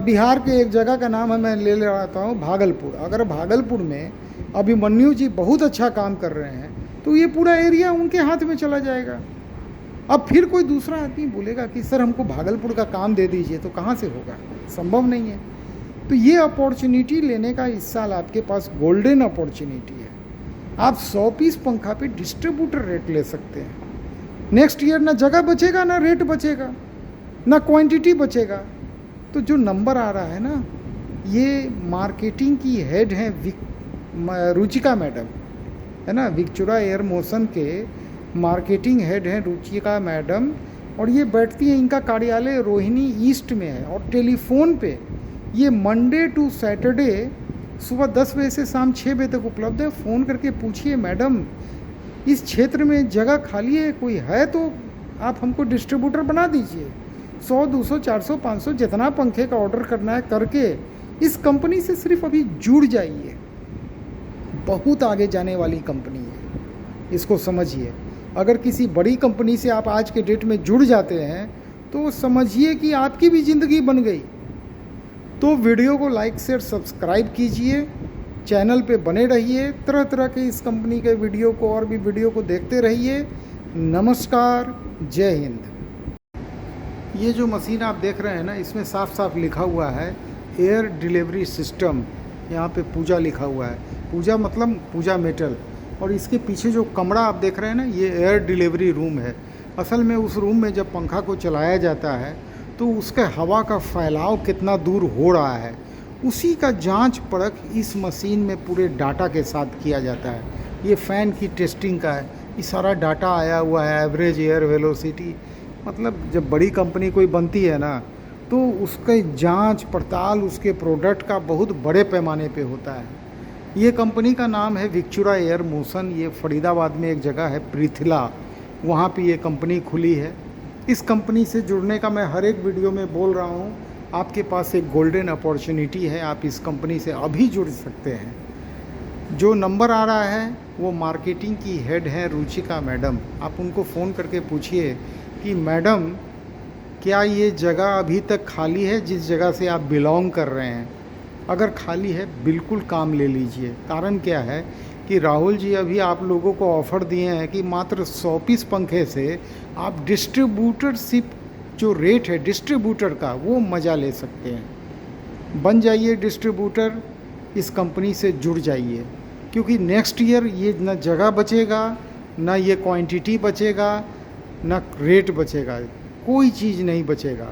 बिहार के एक जगह का नाम है, मैं ले रहा हूँ भागलपुर। अगर भागलपुर में अभिमन्यु जी बहुत अच्छा काम कर रहे हैं तो ये पूरा एरिया उनके हाथ में चला जाएगा। अब फिर कोई दूसरा आदमी बोलेगा कि सर हमको भागलपुर का काम दे दीजिए, तो कहाँ से होगा? संभव नहीं है। तो ये अपॉर्चुनिटी लेने का इस साल आपके पास गोल्डन अपॉर्चुनिटी है। आप 100 पीस पंखा पे डिस्ट्रीब्यूटर रेट ले सकते हैं। नेक्स्ट ईयर ना जगह बचेगा, ना रेट बचेगा, ना क्वांटिटी बचेगा। तो जो नंबर आ रहा है ना, ये मार्केटिंग की हेड हैं रुचिका मैडम, है ना, विक्चुरा एयर मोशन के मार्केटिंग हेड हैं रुचिका मैडम। और ये बैठती हैं, इनका कार्यालय रोहिणी ईस्ट में है। और टेलीफोन पे ये मंडे टू सैटरडे सुबह 10 बजे से शाम 6 बजे तक उपलब्ध है। फ़ोन करके पूछिए, मैडम इस क्षेत्र में जगह खाली है, कोई है तो आप हमको डिस्ट्रीब्यूटर बना दीजिए। 100, 200, 400, 500 जितना पंखे का ऑर्डर करना है करके इस कंपनी से सिर्फ अभी जुड़ जाइए। बहुत आगे जाने वाली कंपनी है, इसको समझिए। अगर किसी बड़ी कंपनी से आप आज के डेट में जुड़ जाते हैं तो समझिए कि आपकी भी ज़िंदगी बन गई। तो वीडियो को लाइक शेयर सब्सक्राइब कीजिए, चैनल पे बने रहिए, तरह तरह के इस कंपनी के वीडियो को और भी वीडियो को देखते रहिए। नमस्कार, जय हिंद। ये जो मशीन आप देख रहे हैं ना, इसमें साफ साफ लिखा हुआ है एयर डिलीवरी सिस्टम। यहाँ पे पूजा लिखा हुआ है, पूजा मतलब पूजा मेटल। और इसके पीछे जो कमरा आप देख रहे हैं ना, ये एयर डिलीवरी रूम है। असल में उस रूम में जब पंखा को चलाया जाता है तो उसके हवा का फैलाव कितना दूर हो रहा है, उसी का जांच परख इस मशीन में पूरे डाटा के साथ किया जाता है। ये फ़ैन की टेस्टिंग का है, ये सारा डाटा आया हुआ है, एवरेज एयर वेलोसिटी। मतलब जब बड़ी कंपनी कोई बनती है ना, तो उसके जांच पड़ताल उसके प्रोडक्ट का बहुत बड़े पैमाने पे होता है। ये कंपनी का नाम है विक्चुरा एयर मोशन। ये फरीदाबाद में एक जगह है पृथला, वहाँ पे ये कंपनी खुली है। इस कंपनी से जुड़ने का मैं हर एक वीडियो में बोल रहा हूँ, आपके पास एक गोल्डन अपॉर्चुनिटी है, आप इस कंपनी से अभी जुड़ सकते हैं। जो नंबर आ रहा है वो मार्केटिंग की हेड है रुचिका मैडम। आप उनको फ़ोन करके पूछिए कि मैडम क्या ये जगह अभी तक खाली है जिस जगह से आप बिलोंग कर रहे हैं। अगर खाली है बिल्कुल काम ले लीजिए। कारण क्या है कि राहुल जी अभी आप लोगों को ऑफ़र दिए हैं कि मात्र 100 पीस पंखे से आप डिस्ट्रीब्यूटरशिप जो रेट है डिस्ट्रीब्यूटर का वो मज़ा ले सकते हैं। बन जाइए डिस्ट्रीब्यूटर, इस कंपनी से जुड़ जाइए, क्योंकि नेक्स्ट ईयर ये न जगह बचेगा, न ये क्वांटिटी बचेगा, न रेट बचेगा, कोई चीज़ नहीं बचेगा।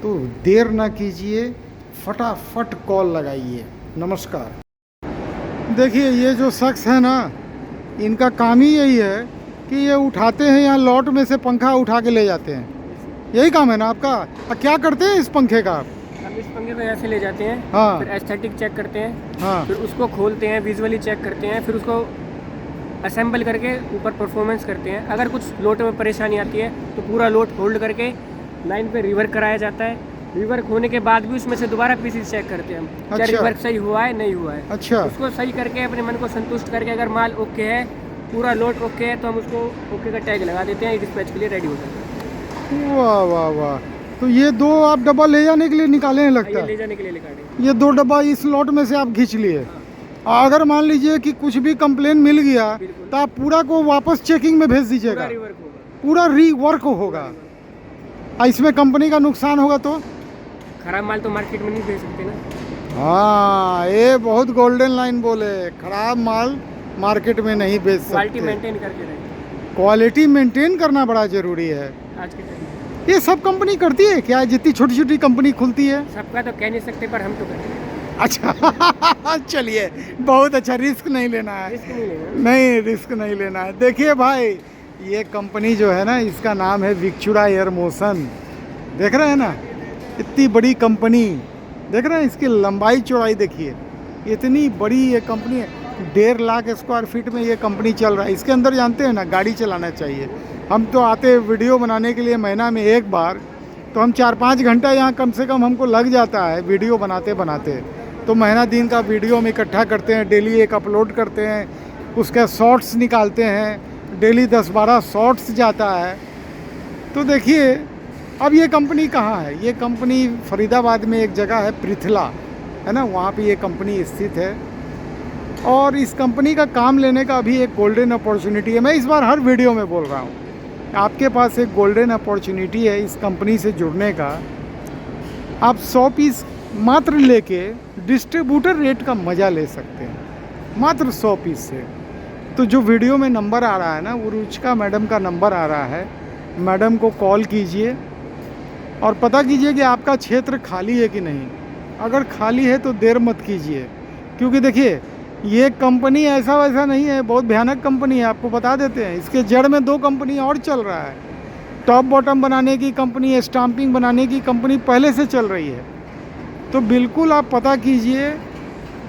तो देर ना कीजिए, फटाफट कॉल लगाइए। नमस्कार। देखिए ये जो शख्स है ना, इनका काम ही यही है कि ये उठाते हैं, यहाँ लॉट में से पंखा उठा के ले जाते हैं। यही काम है ना आपका? क्या करते हैं इस पंखे का? हम इस पंखे को यहाँ से ले जाते हैं, हाँ, फिर एस्थेटिक चेक करते हैं, हाँ, फिर उसको खोलते हैं, विजुअली चेक करते हैं, फिर उसको असेंबल करके ऊपर परफॉर्मेंस करते हैं। अगर कुछ लोट में परेशानी आती है तो पूरा लोट होल्ड करके लाइन पे रिवर्क कराया जाता है। रिवर्क होने के बाद भी उसमें से दोबारा पीसीस चेक करते हैं हम, क्या अच्छा। रिवर्क सही हुआ है नहीं हुआ है। अच्छा, उसको सही करके अपने मन को संतुष्ट करके अगर माल ओके है, पूरा लोट ओके है, तो हम उसको ओके का टैग लगा देते हैं, डिस्पैच के लिए रेडी हो जाता है। वाह वाह वाह। तो ये 2 आप डब्बा ले जाने के लिए निकाले हैं लगता ये है? ले जाने के लिए निकाले। ये 2 डब्बा इस लॉट में से आप खींच लिए। अगर मान लीजिए कि कुछ भी कंप्लेन मिल गया तो आप पूरा को वापस चेकिंग में भेज पूरा दीजिएगा, रिवर्क होगा, पूरा रीवर्क होगा। इसमें कंपनी का नुकसान होगा तो? खराब माल तो मार्केट में नहीं भेज सकते ना। हाँ, ये बहुत गोल्डन लाइन बोले, खराब माल मार्केट में नहीं बेच क्वालिटी सकते। मेंटेन करके रहे क्वालिटी मेंटेन करना बड़ा जरूरी है। आज के टाइम में। ये सब कंपनी करती है क्या? जितनी छोटी छोटी कंपनी खुलती है? सबका तो कह नहीं सकते, पर हम तो करते हैं। अच्छा चलिए, बहुत अच्छा। रिस्क नहीं लेना है, रिस्क नहीं लेना। नहीं रिस्क नहीं लेना है। देखिए भाई, ये कंपनी जो है ना, इसका नाम है विक्चुरा एयर मोशन। देख रहे हैं ना, इतनी बड़ी कंपनी, देख रहे हैं इसकी लंबाई चौड़ाई देखिए, इतनी बड़ी ये कंपनी है। 1.5 लाख स्क्वायर फीट में ये कंपनी चल रहा है। इसके अंदर जानते हैं ना, गाड़ी चलाना चाहिए। हम तो आते वीडियो बनाने के लिए महीना में एक बार, तो हम 4-5 घंटा यहाँ कम से कम हमको लग जाता है वीडियो बनाते बनाते। तो महीना दिन का वीडियो हम इकट्ठा करते हैं, डेली एक अपलोड करते हैं, उसके शॉर्ट्स निकालते हैं, डेली 10-12 शॉर्ट्स जाता है। तो देखिए अब ये कंपनी कहाँ है? ये कंपनी फरीदाबाद में एक जगह है पृथला, है ना, वहाँ पे ये कंपनी स्थित है। और इस कंपनी का काम लेने का अभी एक गोल्डन अपॉर्चुनिटी है। मैं इस बार हर वीडियो में बोल रहा हूँ, आपके पास एक गोल्डन अपॉर्चुनिटी है इस कंपनी से जुड़ने का। आप 100 पीस मात्र लेके डिस्ट्रीब्यूटर रेट का मज़ा ले सकते हैं, मात्र 100 पीस से। तो जो वीडियो में नंबर आ रहा है ना, वो रुचिका मैडम का नंबर आ रहा है। मैडम को कॉल कीजिए और पता कीजिए कि आपका क्षेत्र खाली है कि नहीं। अगर खाली है तो देर मत कीजिए, क्योंकि देखिए ये कंपनी ऐसा वैसा नहीं है, बहुत भयानक कंपनी है। आपको बता देते हैं, इसके जड़ में 2 कंपनी और चल रहा है। टॉप बॉटम बनाने की कंपनी, स्टाम्पिंग बनाने की कंपनी पहले से चल रही है। तो बिल्कुल आप पता कीजिए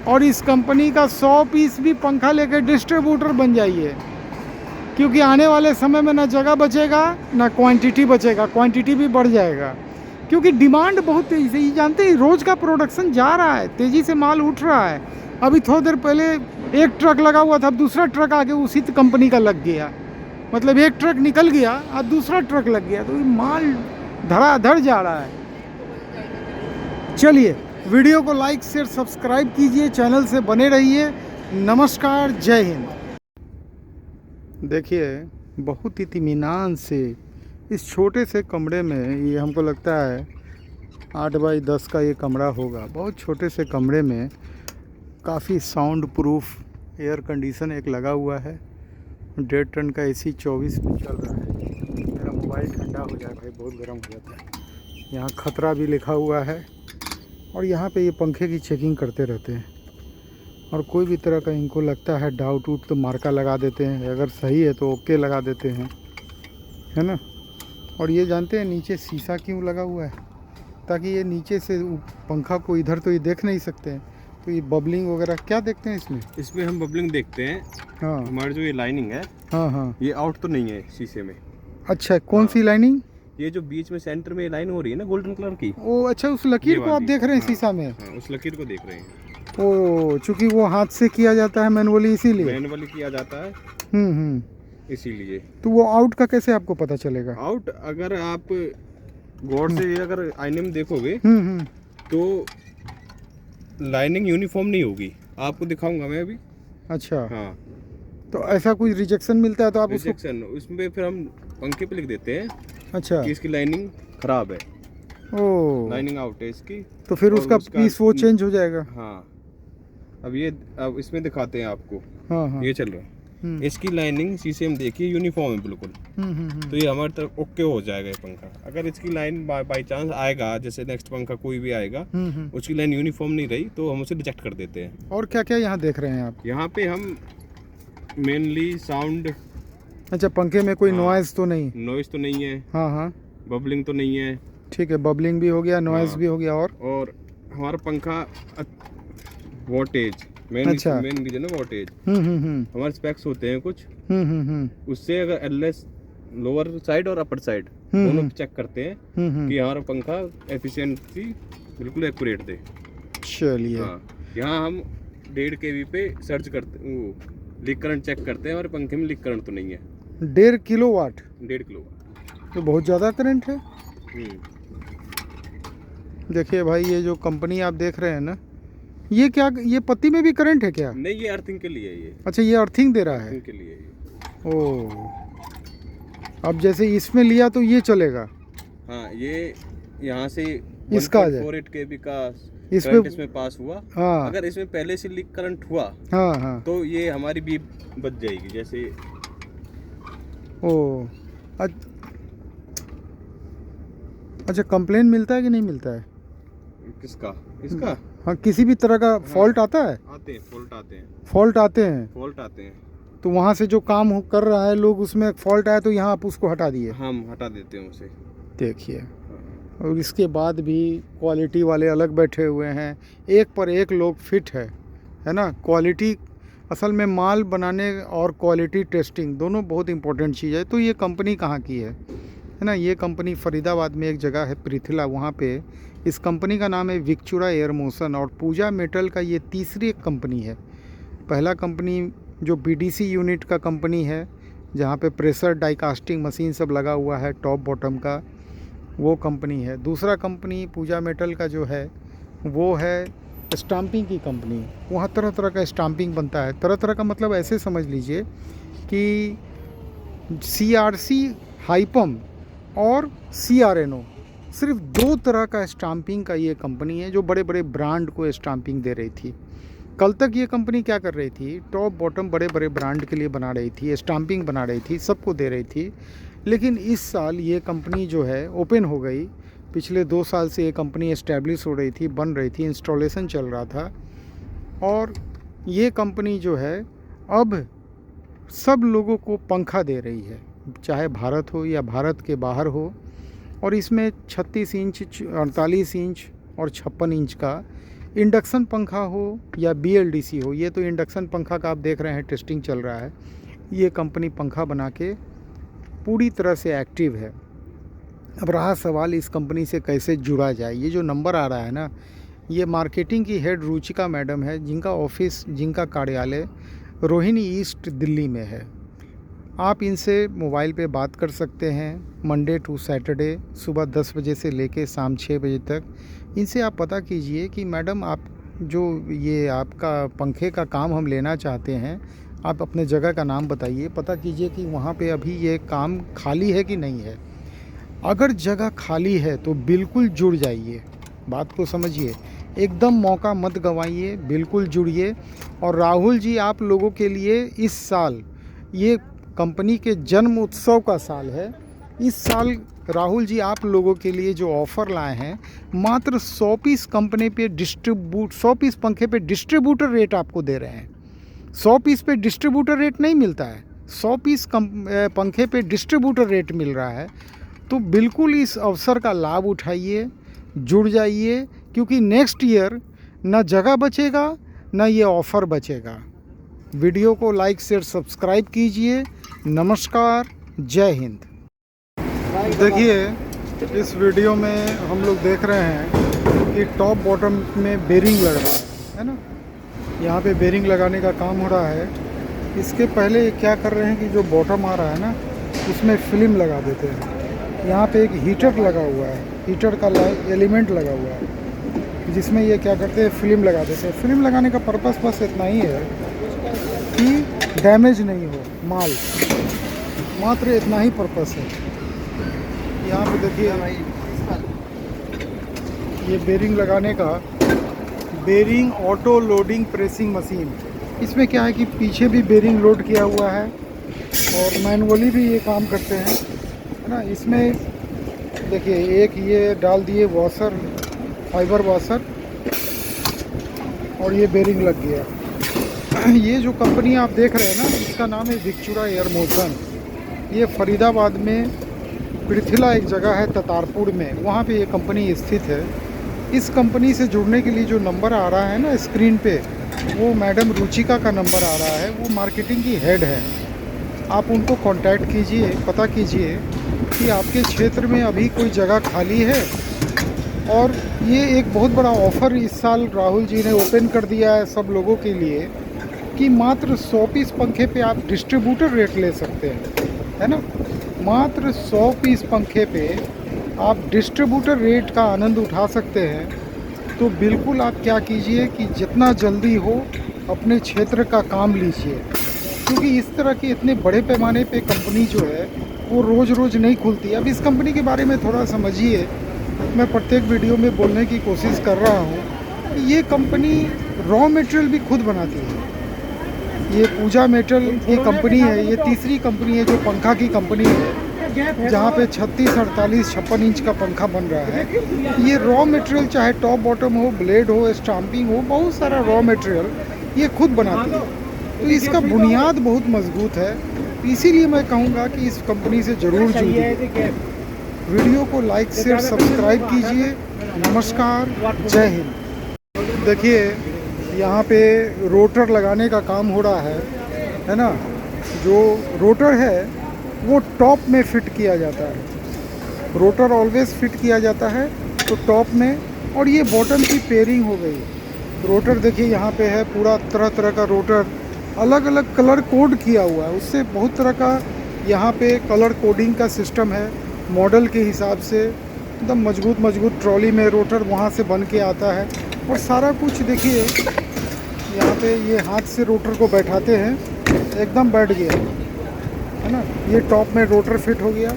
और इस कंपनी का 100 पीस भी पंखा लेकर डिस्ट्रीब्यूटर बन जाइए, क्योंकि आने वाले समय में ना जगह बचेगा ना क्वांटिटी बचेगा, क्वांटिटी भी बढ़ जाएगा, क्योंकि डिमांड बहुत तेज़ी से, ये जानते हैं, रोज़ का प्रोडक्शन जा रहा है, तेज़ी से माल उठ रहा है। अभी थोड़ी देर पहले एक ट्रक लगा हुआ था, अब दूसरा ट्रक आके उसी कंपनी का लग गया। मतलब एक ट्रक निकल गया, अब दूसरा ट्रक लग गया, तो ये माल धड़ाधड़ जा रहा है। चलिए, वीडियो को लाइक शेयर सब्सक्राइब कीजिए, चैनल से बने रहिए। नमस्कार, जय हिंद। देखिए बहुत इत्मीनान से इस छोटे से कमरे में, ये हमको लगता है 8 बाई 10 का ये कमरा होगा। बहुत छोटे से कमरे में काफ़ी साउंड प्रूफ एयर कंडीशन एक लगा हुआ है। 1.5 टन का AC 24 में चल रहा है। मेरा मोबाइल ठंडा हो जाए भाई, बहुत गर्म हो जाता है। यहाँ खतरा भी लिखा हुआ है और यहाँ पे ये पंखे की चेकिंग करते रहते हैं। और कोई भी तरह का इनको लगता है डाउट उट तो मार्का लगा देते हैं, अगर सही है तो ओके लगा देते हैं, है ना। और ये जानते हैं नीचे शीशा क्यों लगा हुआ है, ताकि ये नीचे से पंखा को इधर तो ये देख नहीं सकते हैं, तो ये बबलिंग वगैरह क्या देखते हैं इसमें? इसमें हम बबलिंग देखते हैं। हाँ हमारी जो ये लाइनिंग है, हाँ हाँ। ये आउट तो नहीं है शीशे में। अच्छा, कौन सी लाइनिंग? ये जो बीच में सेंटर में लाइन हो रही है ना गोल्डन कलर की, ओ अच्छा, उस लकीर ये को आप वाली। देख रहे हैं हाँ, शीशा में? हाँ, उस लकीर को देख रहे हैं। ओ, चूंकि वो हाथ से किया जाता है मैनुअली, इसीलिए। मैनुअली किया जाता है इसीलिए। तो वो आउट का कैसे आपको पता चलेगा? आउट अगर आप गौर से अगर आईने में देखोगे तो लाइनिंग यूनिफॉर्म नहीं होगी, आपको दिखाऊंगा मैं अभी। अच्छा, हाँ, तो ऐसा कुछ रिजेक्शन मिलता है तो आप उसको? रिजेक्शन उसमें फिर हम पंखे पे लिख देते हैं अच्छा, कि इसकी लाइनिंग खराब है, ओ, लाइनिंग आउट है इसकी। तो फिर और उसका पीस वो चेंज हो जाएगा? हाँ, अब इसमें दिखाते हैं आपको। हाँ हाँ। ये चल रहा है, इसकी लाइनिंग शीशे में देखिए यूनिफॉर्म है बिल्कुल, तो ये हमारे तरफ ओके हो जाएगा ये पंखा। अगर इसकी लाइन बाई चांस आएगा, जैसे नेक्स्ट पंखा कोई भी आएगा, उसकी लाइन यूनिफॉर्म नहीं रही तो हम उसे रिजेक्ट कर देते हैं। और क्या क्या यहाँ देख रहे हैं आप? यहाँ पे हम मेनली साउंड, अच्छा, पंखे में कोई हाँ। नॉइज तो नहीं? नॉइज तो नहीं है, हाँ हाँ, बबलिंग तो नहीं है, ठीक है, बबलिंग भी हो गया, नॉइज हाँ। भी हो गया, और हमारा पंखा वोल्टेज मेन अच्छा। मेन रीजन है वोल्टेज। हम्म। हमारे स्पेक्स होते हैं कुछ, हम्म। उससे अगर एलएस लोअर साइड और अपर साइड दोनों चेक करते हैं कि हमारा पंखा एफिशिएंसी बिल्कुल एक्यूरेट दे। चलिए, हाँ, यहाँ हम 1.5 kV पे सर्च करते, वो लीक करंट चेक करते हैं, हमारे पंखे में लीक करंट तो नहीं है। 1.5 किलोवाट? 1.5 किलोवाट तो बहुत ज़्यादा करंट है। देखिए भाई, ये जो कंपनी आप देख रहे हैं ना, ये क्या, ये पत्ती में भी करंट है क्या? नहीं, ये अर्थिंग के लिए है ये। अच्छा, ये अर्थिंग दे रहा है। अर्थिंग के लिए ये। ओ, अब जैसे इसमें लिया तो ये चलेगा? हाँ, ये यहाँ से इसका आ जाए। 1.48 kV का इसमें करंट इसमें पास हुआ। हाँ अगर इसमें पहले से लीक करंट हुआ हाँ हाँ। तो ये हमारी बीप बच जाएगी। जैसे ओ, अच्छा, कंप्लेन मिलता है कि नहीं मिलता है? किसका? इसका? हाँ, किसी भी तरह का फॉल्ट आता है? आते हैं, फॉल्ट आते हैं, फॉल्ट आते हैं, फॉल्ट आते हैं। तो वहाँ से जो काम कर रहा है लोग, उसमें फॉल्ट आया तो यहाँ आप उसको हटा दिए? हम हटा देते हैं उसे। देखिए, और इसके बाद भी क्वालिटी वाले अलग बैठे हुए हैं, एक पर एक लोग फिट है ना। क्वालिटी, असल में माल बनाने और क्वालिटी टेस्टिंग दोनों बहुत इंपॉर्टेंट चीज़ है। तो ये कंपनी कहाँ की है ना? ये कंपनी फरीदाबाद में एक जगह है पृथला, वहाँ पे इस कंपनी का नाम है विक्चुरा एयर मोशन, और पूजा मेटल का ये तीसरी कंपनी है। पहला कंपनी जो बीडीसी यूनिट का कंपनी है, जहाँ पे प्रेशर डाइकास्टिंग मशीन सब लगा हुआ है टॉप बॉटम का, वो कंपनी है। दूसरा कंपनी पूजा मेटल का जो है वो है स्टाम्पिंग की कंपनी। वहाँ तरह तरह का स्टाम्पिंग बनता है। तरह तरह का मतलब ऐसे समझ लीजिए कि CRC हाइपम और CRNO, सिर्फ 2 तरह का स्टाम्पिंग का ये कंपनी है जो बड़े बड़े ब्रांड को स्टाम्पिंग दे रही थी। कल तक ये कंपनी क्या कर रही थी, टॉप बॉटम बड़े बड़े ब्रांड के लिए बना रही थी, स्टाम्पिंग बना रही थी, सबको दे रही थी। लेकिन इस साल ये कंपनी जो है ओपन हो गई। पिछले 2 साल से ये कंपनी एस्टैब्लिश हो रही थी, बन रही थी, इंस्टॉलेशन चल रहा था, और ये कंपनी जो है अब सब लोगों को पंखा दे रही है, चाहे भारत हो या भारत के बाहर हो। और इसमें 36 इंच, 48 इंच और 56 इंच का इंडक्शन पंखा हो या BLDC हो। ये तो इंडक्शन पंखा का आप देख रहे हैं, टेस्टिंग चल रहा है। ये कंपनी पंखा बना के पूरी तरह से एक्टिव है। अब रहा सवाल इस कंपनी से कैसे जुड़ा जाए। ये जो नंबर आ रहा है ना, ये मार्केटिंग की हेड रुचिका मैडम है, जिनका ऑफिस, जिनका कार्यालय रोहिणी ईस्ट दिल्ली में है। आप इनसे मोबाइल पे बात कर सकते हैं मंडे टू सैटरडे सुबह 10 बजे से लेके शाम 6 बजे तक। इनसे आप पता कीजिए कि मैडम, आप जो ये आपका पंखे का काम हम लेना चाहते हैं, आप अपने जगह का नाम बताइए, पता कीजिए कि वहाँ पे अभी ये काम खाली है कि नहीं है। अगर जगह खाली है तो बिल्कुल जुड़ जाइए, बात को समझिए, एकदम मौका मत गंवाइए, बिल्कुल जुड़िए। और राहुल जी, आप लोगों के लिए इस साल ये कंपनी के जन्म उत्सव का साल है, इस साल राहुल जी आप लोगों के लिए जो ऑफ़र लाए हैं, मात्र 100 पीस कंपनी पे 100 पीस पंखे पे डिस्ट्रीब्यूटर रेट आपको दे रहे हैं। 100 पीस पे डिस्ट्रीब्यूटर रेट नहीं मिलता है, 100 पीस पंखे पे डिस्ट्रीब्यूटर रेट मिल रहा है। तो बिल्कुल इस अवसर का लाभ उठाइए, जुड़ जाइए, क्योंकि नेक्स्ट ईयर ना जगह बचेगा ना ये ऑफ़र बचेगा। वीडियो को लाइक शेयर सब्सक्राइब कीजिए। नमस्कार, जय हिंद। देखिए इस वीडियो में हम लोग देख रहे हैं कि टॉप बॉटम में बेरिंग लग रहा है ना। यहाँ पे बेरिंग लगाने का काम हो रहा है। इसके पहले क्या कर रहे हैं कि जो बॉटम आ रहा है ना उसमें फिल्म लगा देते हैं। यहाँ पे एक हीटर लगा हुआ है, हीटर का एलिमेंट लगा हुआ है, जिसमें ये क्या करते हैं, फिल्म लगा देते हैं। फिल्म लगाने का पर्पस बस इतना ही है कि डैमेज नहीं हो माल, मात्र इतना ही पर्पस है। यहाँ पे देखिए ये बेरिंग लगाने का, bearing auto loading pressing machine. इसमें क्या है कि पीछे भी बेरिंग लोड किया हुआ है और मैनुअली भी ये काम करते हैं, है ना। इसमें देखिए एक ये डाल दिए वॉशर, फाइबर वॉशर, और ये बेरिंग लग गया। ये जो कंपनी आप देख रहे हैं ना, इसका नाम है विक्चुरा एयर मोशन। ये फरीदाबाद में पृथ्ला एक जगह है ततारपुर में, वहाँ पे ये कंपनी स्थित है। इस कंपनी से जुड़ने के लिए जो नंबर आ रहा है ना स्क्रीन पे, वो मैडम रुचिका का नंबर आ रहा है। वो मार्केटिंग की हेड है। आप उनको कांटेक्ट कीजिए, पता कीजिए कि आपके क्षेत्र में अभी कोई जगह खाली है। और ये एक बहुत बड़ा ऑफ़र इस साल राहुल जी ने ओपन कर दिया है सब लोगों के लिए कि मात्र 100 पीस पंखे पे आप डिस्ट्रीब्यूटर रेट ले सकते हैं, है ना। मात्र 100 पीस पंखे पे आप डिस्ट्रीब्यूटर रेट का आनंद उठा सकते हैं। तो बिल्कुल आप क्या कीजिए कि जितना जल्दी हो अपने क्षेत्र का काम लीजिए, क्योंकि इस तरह के इतने बड़े पैमाने पे कंपनी जो है वो रोज़ रोज़ नहीं खुलती। अब इस कंपनी के बारे में थोड़ा समझिए। मैं प्रत्येक वीडियो में बोलने की कोशिश कर रहा हूँ कि ये कंपनी रॉ मटेरियल भी खुद बनाती है। ये पूजा मेटल की कंपनी है, ये तीसरी कंपनी है जो पंखा की कंपनी है, जहाँ पे 36, 48, 56 इंच का पंखा बन रहा है। ये रॉ मटेरियल चाहे टॉप बॉटम हो, ब्लेड हो, स्टाम्पिंग हो, बहुत सारा रॉ मटेरियल ये खुद बनाती है। तो इसका बुनियाद बहुत मजबूत है। इसीलिए मैं कहूँगा कि इस कंपनी से ज़रूर जुड़िए। वीडियो को लाइक शेयर सब्सक्राइब कीजिए। नमस्कार, जय हिंद। देखिए यहाँ पे रोटर लगाने का काम हो रहा है ना। जो रोटर है वो टॉप में फिट किया जाता है। रोटर ऑलवेज फिट किया जाता है तो टॉप में, और ये बॉटम की पेयरिंग हो गई। रोटर देखिए यहाँ पे है, पूरा तरह तरह का रोटर, अलग अलग कलर कोड किया हुआ है। उससे बहुत तरह का यहाँ पे कलर कोडिंग का सिस्टम है। मॉडल के हिसाब से एकदम मजबूत मजबूत ट्रॉली में रोटर वहाँ से बन के आता है। और सारा कुछ देखिए यहाँ पे ये हाथ से रोटर को बैठाते हैं, एकदम बैठ गया, है ना। ये टॉप में रोटर फिट हो गया।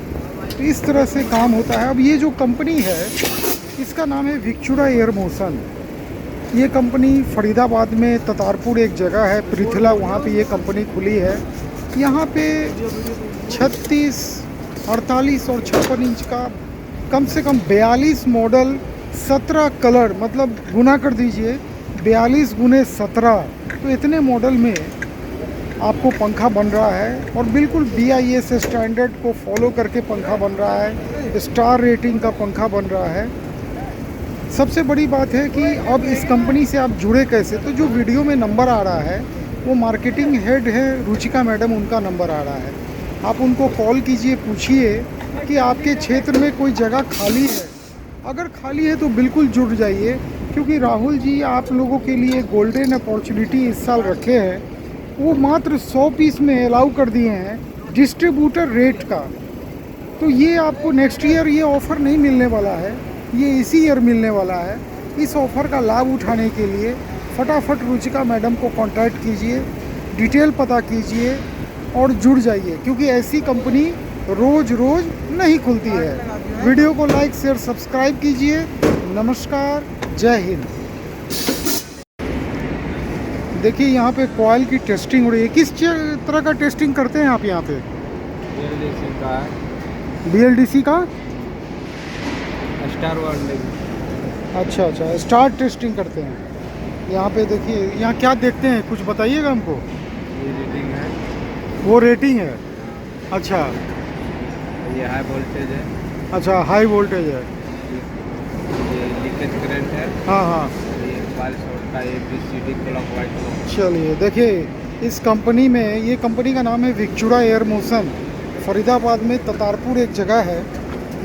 तो इस तरह से काम होता है। अब ये जो कंपनी है इसका नाम है विक्चुरा एयर मोशन। ये कंपनी फरीदाबाद में ततारपुर एक जगह है पृथ्ला, वहाँ पे ये कंपनी खुली है। यहाँ पे 36, 48 और 56 इंच का कम से कम 42 मॉडल, 17 कलर, मतलब गुना कर दीजिए 42 गुने 17, तो इतने मॉडल में आपको पंखा बन रहा है। और बिल्कुल BIS स्टैंडर्ड को फॉलो करके पंखा बन रहा है, स्टार रेटिंग का पंखा बन रहा है। सबसे बड़ी बात है कि अब इस कंपनी से आप जुड़े कैसे। तो जो वीडियो में नंबर आ रहा है वो मार्केटिंग हेड है रुचिका मैडम, उनका नंबर आ रहा है। आप उनको कॉल कीजिए, पूछिए कि आपके क्षेत्र में कोई जगह खाली है। अगर खाली है तो बिल्कुल जुड़ जाइए, क्योंकि राहुल जी आप लोगों के लिए गोल्डन अपॉर्चुनिटी इस साल रखे हैं। वो मात्र 100 पीस में अलाउ कर दिए हैं डिस्ट्रीब्यूटर रेट का। तो ये आपको नेक्स्ट ईयर ये ऑफ़र नहीं मिलने वाला है, ये इसी ईयर मिलने वाला है। इस ऑफ़र का लाभ उठाने के लिए फटाफट रुचिका मैडम को कांटेक्ट कीजिए, डिटेल पता कीजिए और जुड़ जाइए, क्योंकि ऐसी कंपनी रोज़ रोज़ नहीं खुलती है। वीडियो को लाइक शेयर सब्सक्राइब कीजिए। नमस्कार, जय हिंद। देखिए यहाँ पे कॉइल की टेस्टिंग हो रही है। किस तरह का टेस्टिंग करते हैं आप यहाँ पे? एयर रेसिंग का है, BLDC का? स्टार वर्ल्ड अच्छा अच्छा, स्टार टेस्टिंग करते हैं। यहाँ पे देखिए, यहाँ क्या देखते हैं, कुछ बताइएगा हमको। ये रेटिंग है, वो रेटिंग है। अच्छा ये हाई वोल्टेज है, अच्छा, हाई वोल्टेज है। ये लीकेज करंट है, हाँ हाँ, ये बारिश होता है, ABCD क्लॉक वाइज क्लॉक। चलिए देखिए, इस कंपनी में, ये कंपनी का नाम है विक्चुरा एयर मोशन। फरीदाबाद में ततारपुर एक जगह है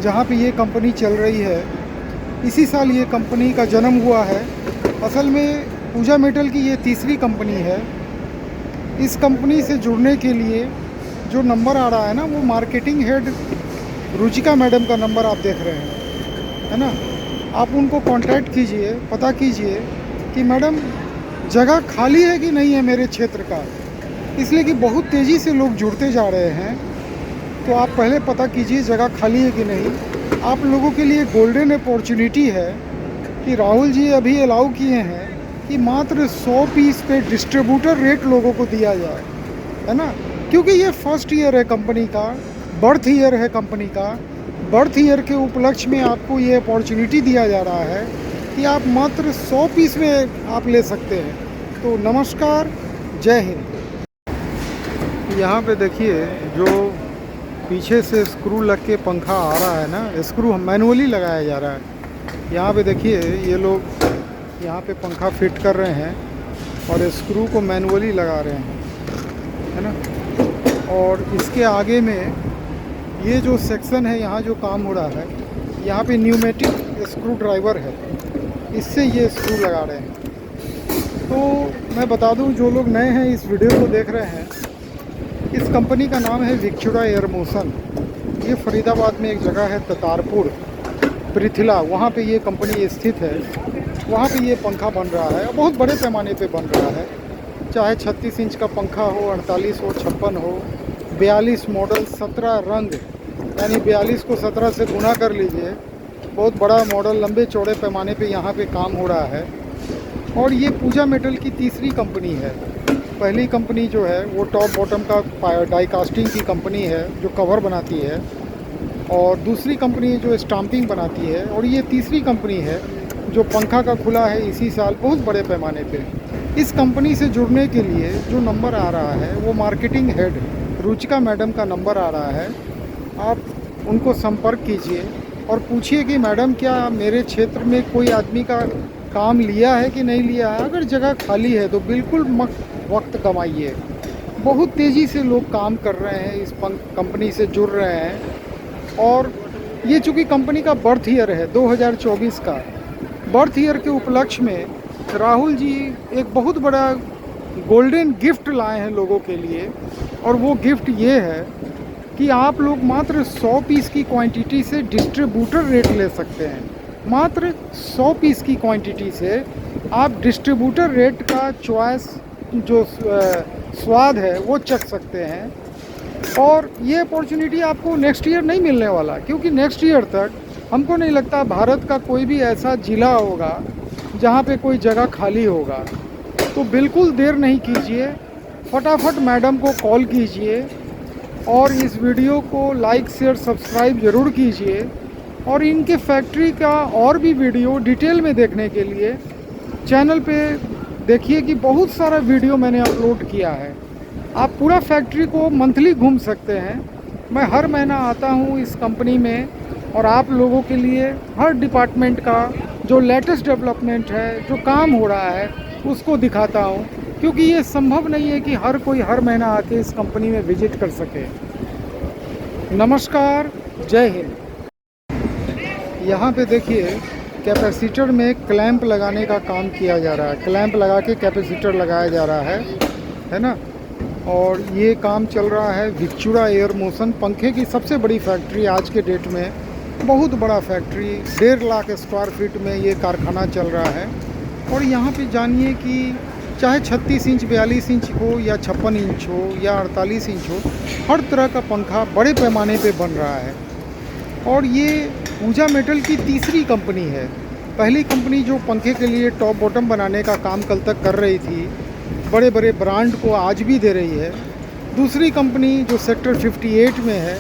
जहाँ पे ये कंपनी चल रही है। इसी साल ये कंपनी का जन्म हुआ है। असल में पूजा मेटल की ये तीसरी कंपनी है। इस कंपनी से जुड़ने के लिए जो नंबर आ रहा है ना, वो मार्केटिंग हेड रुचिका मैडम का नंबर आप देख रहे हैं, है ना। आप उनको कांटेक्ट कीजिए, पता कीजिए कि मैडम जगह खाली है कि नहीं है मेरे क्षेत्र का, इसलिए कि बहुत तेज़ी से लोग जुड़ते जा रहे हैं। तो आप पहले पता कीजिए जगह खाली है कि नहीं। आप लोगों के लिए गोल्डन अपॉर्चुनिटी है कि राहुल जी अभी अलाउ किए हैं कि मात्र 100 पीस पे डिस्ट्रीब्यूटर रेट लोगों को दिया जाए, है ना। क्योंकि ये फर्स्ट ईयर है कंपनी का, बर्थ ईयर है कंपनी का। बर्थ ईयर के उपलक्ष्य में आपको ये अपॉर्चुनिटी दिया जा रहा है कि आप मात्र 100 पीस में आप ले सकते हैं। तो नमस्कार, जय हिंद। यहाँ पे देखिए, जो पीछे से स्क्रू लग के पंखा आ रहा है ना, स्क्रू मैनुअली लगाया जा रहा है। यहाँ पे देखिए, ये लोग यहाँ पे पंखा फिट कर रहे हैं और स्क्रू को मैनुअली लगा रहे हैं, है ना। और इसके आगे में ये जो सेक्शन है, यहाँ जो काम हो रहा है, यहाँ पे न्यूमेटिक स्क्रू ड्राइवर है, इससे ये स्क्रू लगा रहे हैं। तो मैं बता दूं, जो लोग नए हैं इस वीडियो को देख रहे हैं, इस कंपनी का नाम है विक्चुरा एयर मोशन। ये फरीदाबाद में एक जगह है ततारपुर, पृथला, वहाँ पे ये कंपनी स्थित है। वहाँ पे ये पंखा बन रहा है, बहुत बड़े पैमाने पे बन रहा है। चाहे 36 इंच का पंखा हो, 48 हो, 56 हो, 42 मॉडल, 17 रंग, यानी 42 को 17 से गुना कर लीजिए। बहुत बड़ा मॉडल, लंबे चौड़े पैमाने पे यहाँ पे काम हो रहा है। और ये पूजा मेटल की तीसरी कंपनी है। पहली कंपनी जो है वो टॉप बॉटम का डाई कास्टिंग की कंपनी है जो कवर बनाती है, और दूसरी कंपनी जो स्टाम्पिंग बनाती है, और ये तीसरी कंपनी है जो पंखा का खुला है इसी साल बहुत बड़े पैमाने पे। इस कंपनी से जुड़ने के लिए जो नंबर आ रहा है वो मार्केटिंग हेड रुचिका मैडम का नंबर आ रहा है। आप उनको संपर्क कीजिए और पूछिए कि मैडम क्या मेरे क्षेत्र में कोई आदमी का काम लिया है कि नहीं लिया है। अगर जगह खाली है तो बिल्कुल वक्त कमाइए। बहुत तेज़ी से लोग काम कर रहे हैं, इस कंपनी से जुड़ रहे हैं। और ये चूँकि कंपनी का बर्थ ईयर है 2024 का, बर्थ ईयर के उपलक्ष्य में राहुल जी एक बहुत बड़ा गोल्डन गिफ्ट लाए हैं लोगों के लिए। और वो गिफ्ट ये है कि आप लोग मात्र 100 पीस की क्वांटिटी से डिस्ट्रीब्यूटर रेट ले सकते हैं। मात्र 100 पीस की क्वांटिटी से आप डिस्ट्रीब्यूटर रेट का चॉइस, जो स्वाद है वो चख सकते हैं। और ये अपॉर्चुनिटी आपको नेक्स्ट ईयर नहीं मिलने वाला, क्योंकि नेक्स्ट ईयर तक हमको नहीं लगता भारत का कोई भी ऐसा ज़िला होगा जहाँ पे कोई जगह खाली होगा। तो बिल्कुल देर नहीं कीजिए, फटाफट मैडम को कॉल कीजिए और इस वीडियो को लाइक शेयर सब्सक्राइब ज़रूर कीजिए। और इनके फैक्ट्री का और भी वीडियो डिटेल में देखने के लिए चैनल पे देखिए कि बहुत सारा वीडियो मैंने अपलोड किया है। आप पूरा फैक्ट्री को मंथली घूम सकते हैं। मैं हर महीना आता हूँ इस कंपनी में और आप लोगों के लिए हर डिपार्टमेंट का जो लेटेस्ट डेवलपमेंट है, जो काम हो रहा है, उसको दिखाता हूँ। क्योंकि ये संभव नहीं है कि हर कोई हर महीना आके इस कंपनी में विजिट कर सके। नमस्कार, जय हिंद। यहाँ पे देखिए, कैपेसिटर में क्लैंप लगाने का काम किया जा रहा है। क्लैंप लगा के कैपेसिटर लगाया जा रहा है ना। और ये काम चल रहा है विक्चुरा एयर मोशन, पंखे की सबसे बड़ी फैक्ट्री आज के डेट में, बहुत बड़ा फैक्ट्री, 1.5 लाख स्क्वायर फीट में ये कारखाना चल रहा है। और यहाँ पे जानिए कि चाहे 36 इंच, 42 इंच हो या 56 इंच हो या 48 इंच हो, हर तरह का पंखा बड़े पैमाने पे बन रहा है। और ये पूजा मेटल की तीसरी कंपनी है। पहली कंपनी जो पंखे के लिए टॉप बॉटम बनाने का काम कल तक कर रही थी, बड़े बड़े ब्रांड को आज भी दे रही है। दूसरी कंपनी जो सेक्टर 58 में है,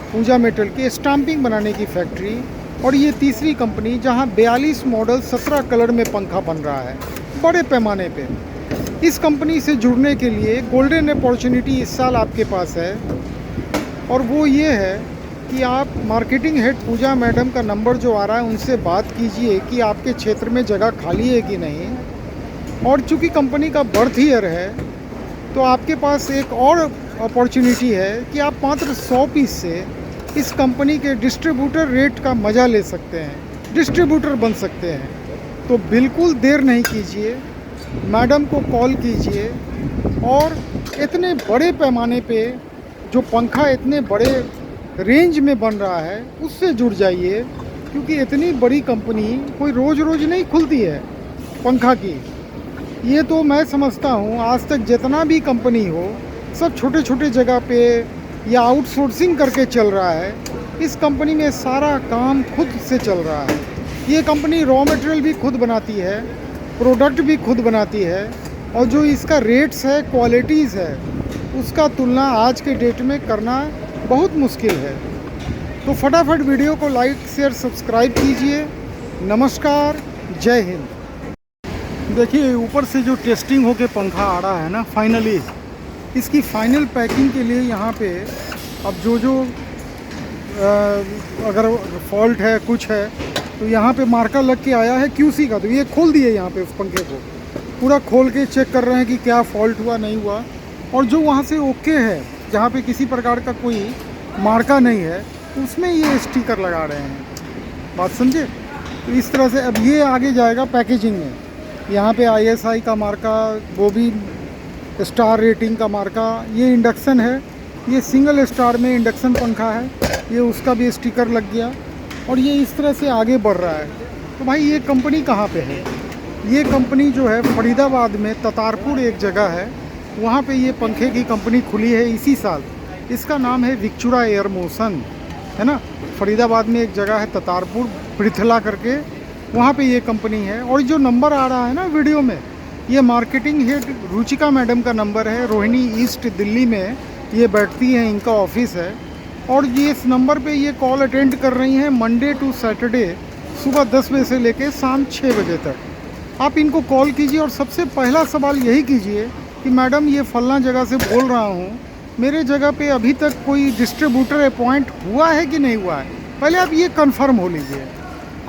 पूजा मेटल की स्टाम्पिंग बनाने की फैक्ट्री, और ये तीसरी कंपनी जहां 42 मॉडल 17 कलर में पंखा बन रहा है बड़े पैमाने पे। इस कंपनी से जुड़ने के लिए गोल्डन अपॉर्चुनिटी इस साल आपके पास है, और वो ये है कि आप मार्केटिंग हेड पूजा मैडम का नंबर जो आ रहा है उनसे बात कीजिए कि आपके क्षेत्र में जगह खाली है कि नहीं। और चूँकि कंपनी का बर्थ ईयर है तो आपके पास एक और अपॉर्चुनिटी है कि आप मात्र 100 पीस से इस कंपनी के डिस्ट्रीब्यूटर रेट का मज़ा ले सकते हैं, डिस्ट्रीब्यूटर बन सकते हैं। तो बिल्कुल देर नहीं कीजिए, मैडम को कॉल कीजिए और इतने बड़े पैमाने पे जो पंखा इतने बड़े रेंज में बन रहा है उससे जुड़ जाइए, क्योंकि इतनी बड़ी कंपनी कोई रोज़ रोज़ नहीं खुलती है पंखा की। ये तो मैं समझता हूँ आज तक जितना भी कंपनी हो सब छोटे छोटे जगह पे या आउटसोर्सिंग करके चल रहा है। इस कंपनी में सारा काम खुद से चल रहा है। ये कंपनी रॉ मटेरियल भी खुद बनाती है, प्रोडक्ट भी खुद बनाती है, और जो इसका रेट्स है, क्वालिटीज़ है, उसका तुलना आज के डेट में करना बहुत मुश्किल है। तो फटाफट वीडियो को लाइक शेयर सब्सक्राइब कीजिए। नमस्कार, जय हिंद। देखिए ऊपर से जो टेस्टिंग होके पंखा आ रहा है ना, फाइनली इसकी फाइनल पैकिंग के लिए यहाँ पे अब जो अगर फॉल्ट है कुछ है तो यहाँ पे मार्कर लग के आया है QC का। तो ये खोल दिए, यहाँ पे उस पंखे को पूरा खोल के चेक कर रहे हैं कि क्या फॉल्ट हुआ नहीं हुआ, और जो वहाँ से ओके है जहाँ पे किसी प्रकार का कोई मार्का नहीं है उसमें ये स्टिकर लगा रहे हैं। बात समझे? तो इस तरह से अब ये आगे जाएगा पैकेजिंग में। यहाँ पे ISI का मार्का, वो भी स्टार रेटिंग का मार्का, ये इंडक्शन है, ये सिंगल स्टार में इंडक्शन पंखा है, ये उसका भी स्टिकर लग गया, और ये इस तरह से आगे बढ़ रहा है। तो भाई ये कंपनी कहाँ पे है? ये कंपनी जो है फरीदाबाद में ततारपुर एक जगह है, वहाँ पे ये पंखे की कंपनी खुली है इसी साल। इसका नाम है विक्चुरा एयर मोशन, है ना। फरीदाबाद में एक जगह है ततारपुर, पृथला करके, वहाँ पे ये कंपनी है। और जो नंबर आ रहा है ना वीडियो में, ये मार्केटिंग हेड रुचिका मैडम का नंबर है। रोहिणी ईस्ट दिल्ली में ये बैठती हैं, इनका ऑफिस है। और ये इस नंबर पे ये कॉल अटेंड कर रही हैं मंडे टू सैटरडे सुबह 10 बजे से लेकर शाम 6 बजे तक। आप इनको कॉल कीजिए और सबसे पहला सवाल यही कीजिए कि मैडम ये फलना जगह से बोल रहा हूँ, मेरे जगह पे अभी तक कोई डिस्ट्रीब्यूटर अपॉइंट हुआ है कि नहीं हुआ है। पहले आप ये कंफर्म हो लीजिए।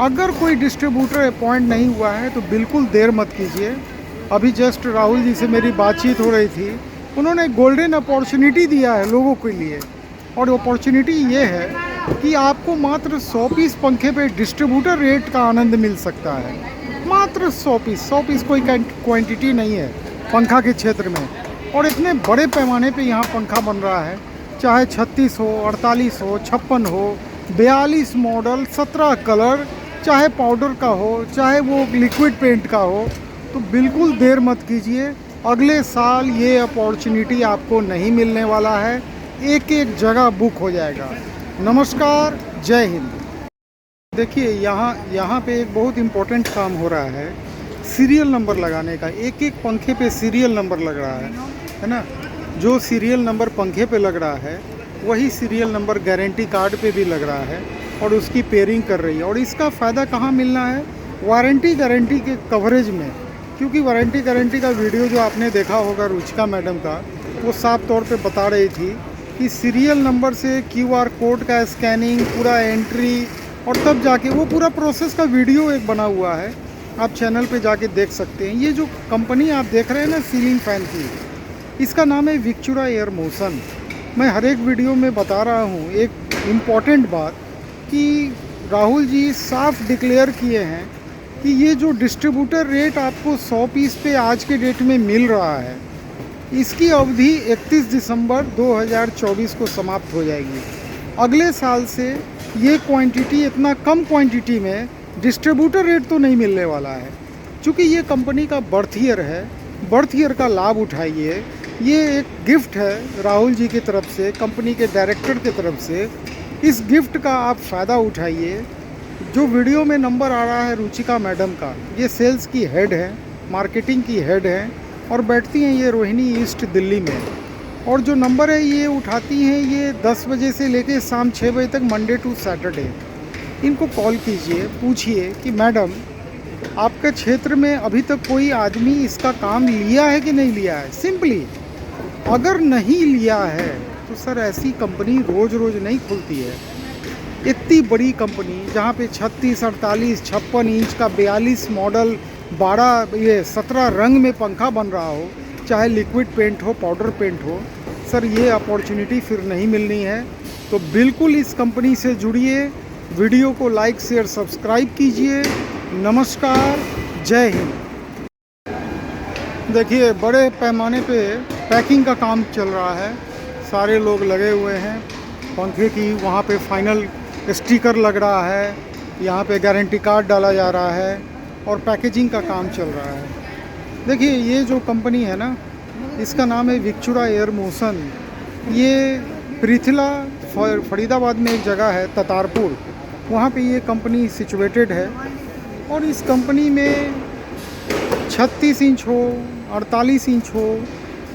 अगर कोई डिस्ट्रीब्यूटर अपॉइंट नहीं हुआ है तो बिल्कुल देर मत कीजिए। अभी जस्ट राहुल जी से मेरी बातचीत हो रही थी, उन्होंने गोल्डन अपॉर्चुनिटी दिया है लोगों के लिए, और अपॉर्चुनिटी ये है कि आपको मात्र 100 पीस पंखे पे डिस्ट्रीब्यूटर रेट का आनंद मिल सकता है। मात्र 100 पीस कोई क्वांटिटी नहीं है पंखा के क्षेत्र में, और इतने बड़े पैमाने पे यहाँ पंखा बन रहा है। चाहे 36 हो, 48 हो, 56 हो, 42 मॉडल, 17 कलर, चाहे पाउडर का हो, चाहे वो लिक्विड पेंट का हो, तो बिल्कुल देर मत कीजिए। अगले साल ये अपॉर्चुनिटी आपको नहीं मिलने वाला है, एक एक जगह बुक हो जाएगा। नमस्कार, जय हिंद। देखिए यहाँ पे एक बहुत इम्पोर्टेंट काम हो रहा है, सीरियल नंबर लगाने का। एक एक पंखे पे सीरियल नंबर लग रहा है ना। जो सीरियल नंबर पंखे पे लग रहा है वही सीरियल नंबर गारंटी कार्ड पे भी लग रहा है, और उसकी पेयरिंग कर रही है। और इसका फ़ायदा कहाँ मिलना है? वारंटी गारंटी के कवरेज में। क्योंकि वारंटी गारंटी का वीडियो जो आपने देखा होगा रुचिका मैडम का, वो साफ तौर पे बता रही थी कि सीरियल नंबर से QR कोड का स्कैनिंग, पूरा एंट्री, और तब जाके वो पूरा प्रोसेस का वीडियो एक बना हुआ है, आप चैनल पे जाके देख सकते हैं। ये जो कंपनी आप देख रहे हैं ना सीलिंग फ़ैन की, इसका नाम है विक्चुरा एयर मोशन। मैं हर एक वीडियो में बता रहा हूँ एक इम्पॉर्टेंट बात कि राहुल जी साफ डिक्लेयर किए हैं कि ये जो डिस्ट्रीब्यूटर रेट आपको 100 पीस पे आज के डेट में मिल रहा है, इसकी अवधि 31 दिसंबर 2024 को समाप्त हो जाएगी। अगले साल से ये क्वांटिटी, इतना कम क्वांटिटी में डिस्ट्रीब्यूटर रेट तो नहीं मिलने वाला है। चूँकि ये कंपनी का बर्थ ईयर है, बर्थ ईयर का लाभ उठाइए। ये एक गिफ्ट है राहुल जी की तरफ से, कंपनी के डायरेक्टर की तरफ से। इस गिफ्ट का आप फ़ायदा उठाइए। जो वीडियो में नंबर आ रहा है रुचिका मैडम का, ये सेल्स की हेड है, मार्केटिंग की हेड है, और बैठती हैं ये रोहिणी ईस्ट दिल्ली में। और जो नंबर है ये उठाती हैं ये 10 बजे से लेके शाम 6 बजे तक, मंडे टू सैटरडे। इनको कॉल कीजिए, पूछिए कि मैडम आपके क्षेत्र में अभी तक कोई आदमी इसका काम लिया है कि नहीं लिया है। सिंपली अगर नहीं लिया है तो सर ऐसी कंपनी रोज़ रोज़ नहीं खुलती है। इतनी बड़ी कंपनी जहाँ पे 36, 48, 56 इंच का 42 मॉडल 17 रंग में पंखा बन रहा हो, चाहे लिक्विड पेंट हो, पाउडर पेंट हो, सर ये अपॉर्चुनिटी फिर नहीं मिलनी है। तो बिल्कुल इस कंपनी से जुड़िए, वीडियो को लाइक शेयर सब्सक्राइब कीजिए। नमस्कार, जय हिंद। देखिए बड़े पैमाने पे पैकिंग का काम चल रहा है, सारे लोग लगे हुए हैं। पंखे की वहाँ पे फाइनल स्टिकर लग रहा है, यहाँ पे गारंटी कार्ड डाला जा रहा है और पैकेजिंग का काम चल रहा है। देखिए ये जो कंपनी है ना, इसका नाम है विक्चुरा एयर मोशन। ये पृथला फरीदाबाद में एक जगह है ततारपुर, वहाँ पे ये कंपनी सिचुएटेड है। और इस कंपनी में 36 इंच हो, 48 इंच हो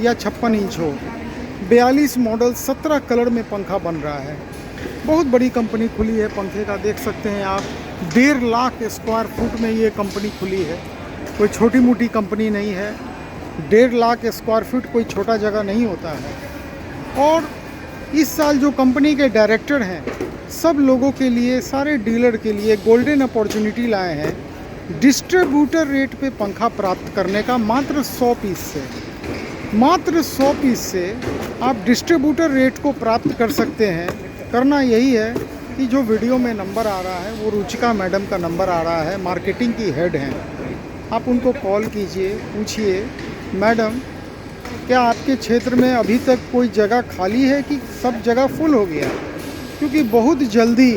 या 56 इंच हो, 42 मॉडल 17 कलर में पंखा बन रहा है। बहुत बड़ी कंपनी खुली है पंखे का, देख सकते हैं आप। 1.5 लाख स्क्वायर फुट में ये कंपनी खुली है, कोई छोटी मोटी कंपनी नहीं है। 1.5 लाख स्क्वायर फुट कोई छोटा जगह नहीं होता है। और इस साल जो कंपनी के डायरेक्टर हैं, सब लोगों के लिए, सारे डीलर के लिए गोल्डन अपॉर्चुनिटी लाए हैं। डिस्ट्रीब्यूटर रेट पे पंखा प्राप्त करने का मात्र 100 पीस से, मात्र 100 पीस से आप डिस्ट्रीब्यूटर रेट को प्राप्त कर सकते हैं। करना यही है कि जो वीडियो में नंबर आ रहा है वो रुचिका मैडम का नंबर आ रहा है, मार्केटिंग की हेड हैं। आप उनको कॉल कीजिए, पूछिए मैडम क्या आपके क्षेत्र में अभी तक कोई जगह खाली है कि सब जगह फुल हो गया। क्योंकि बहुत जल्दी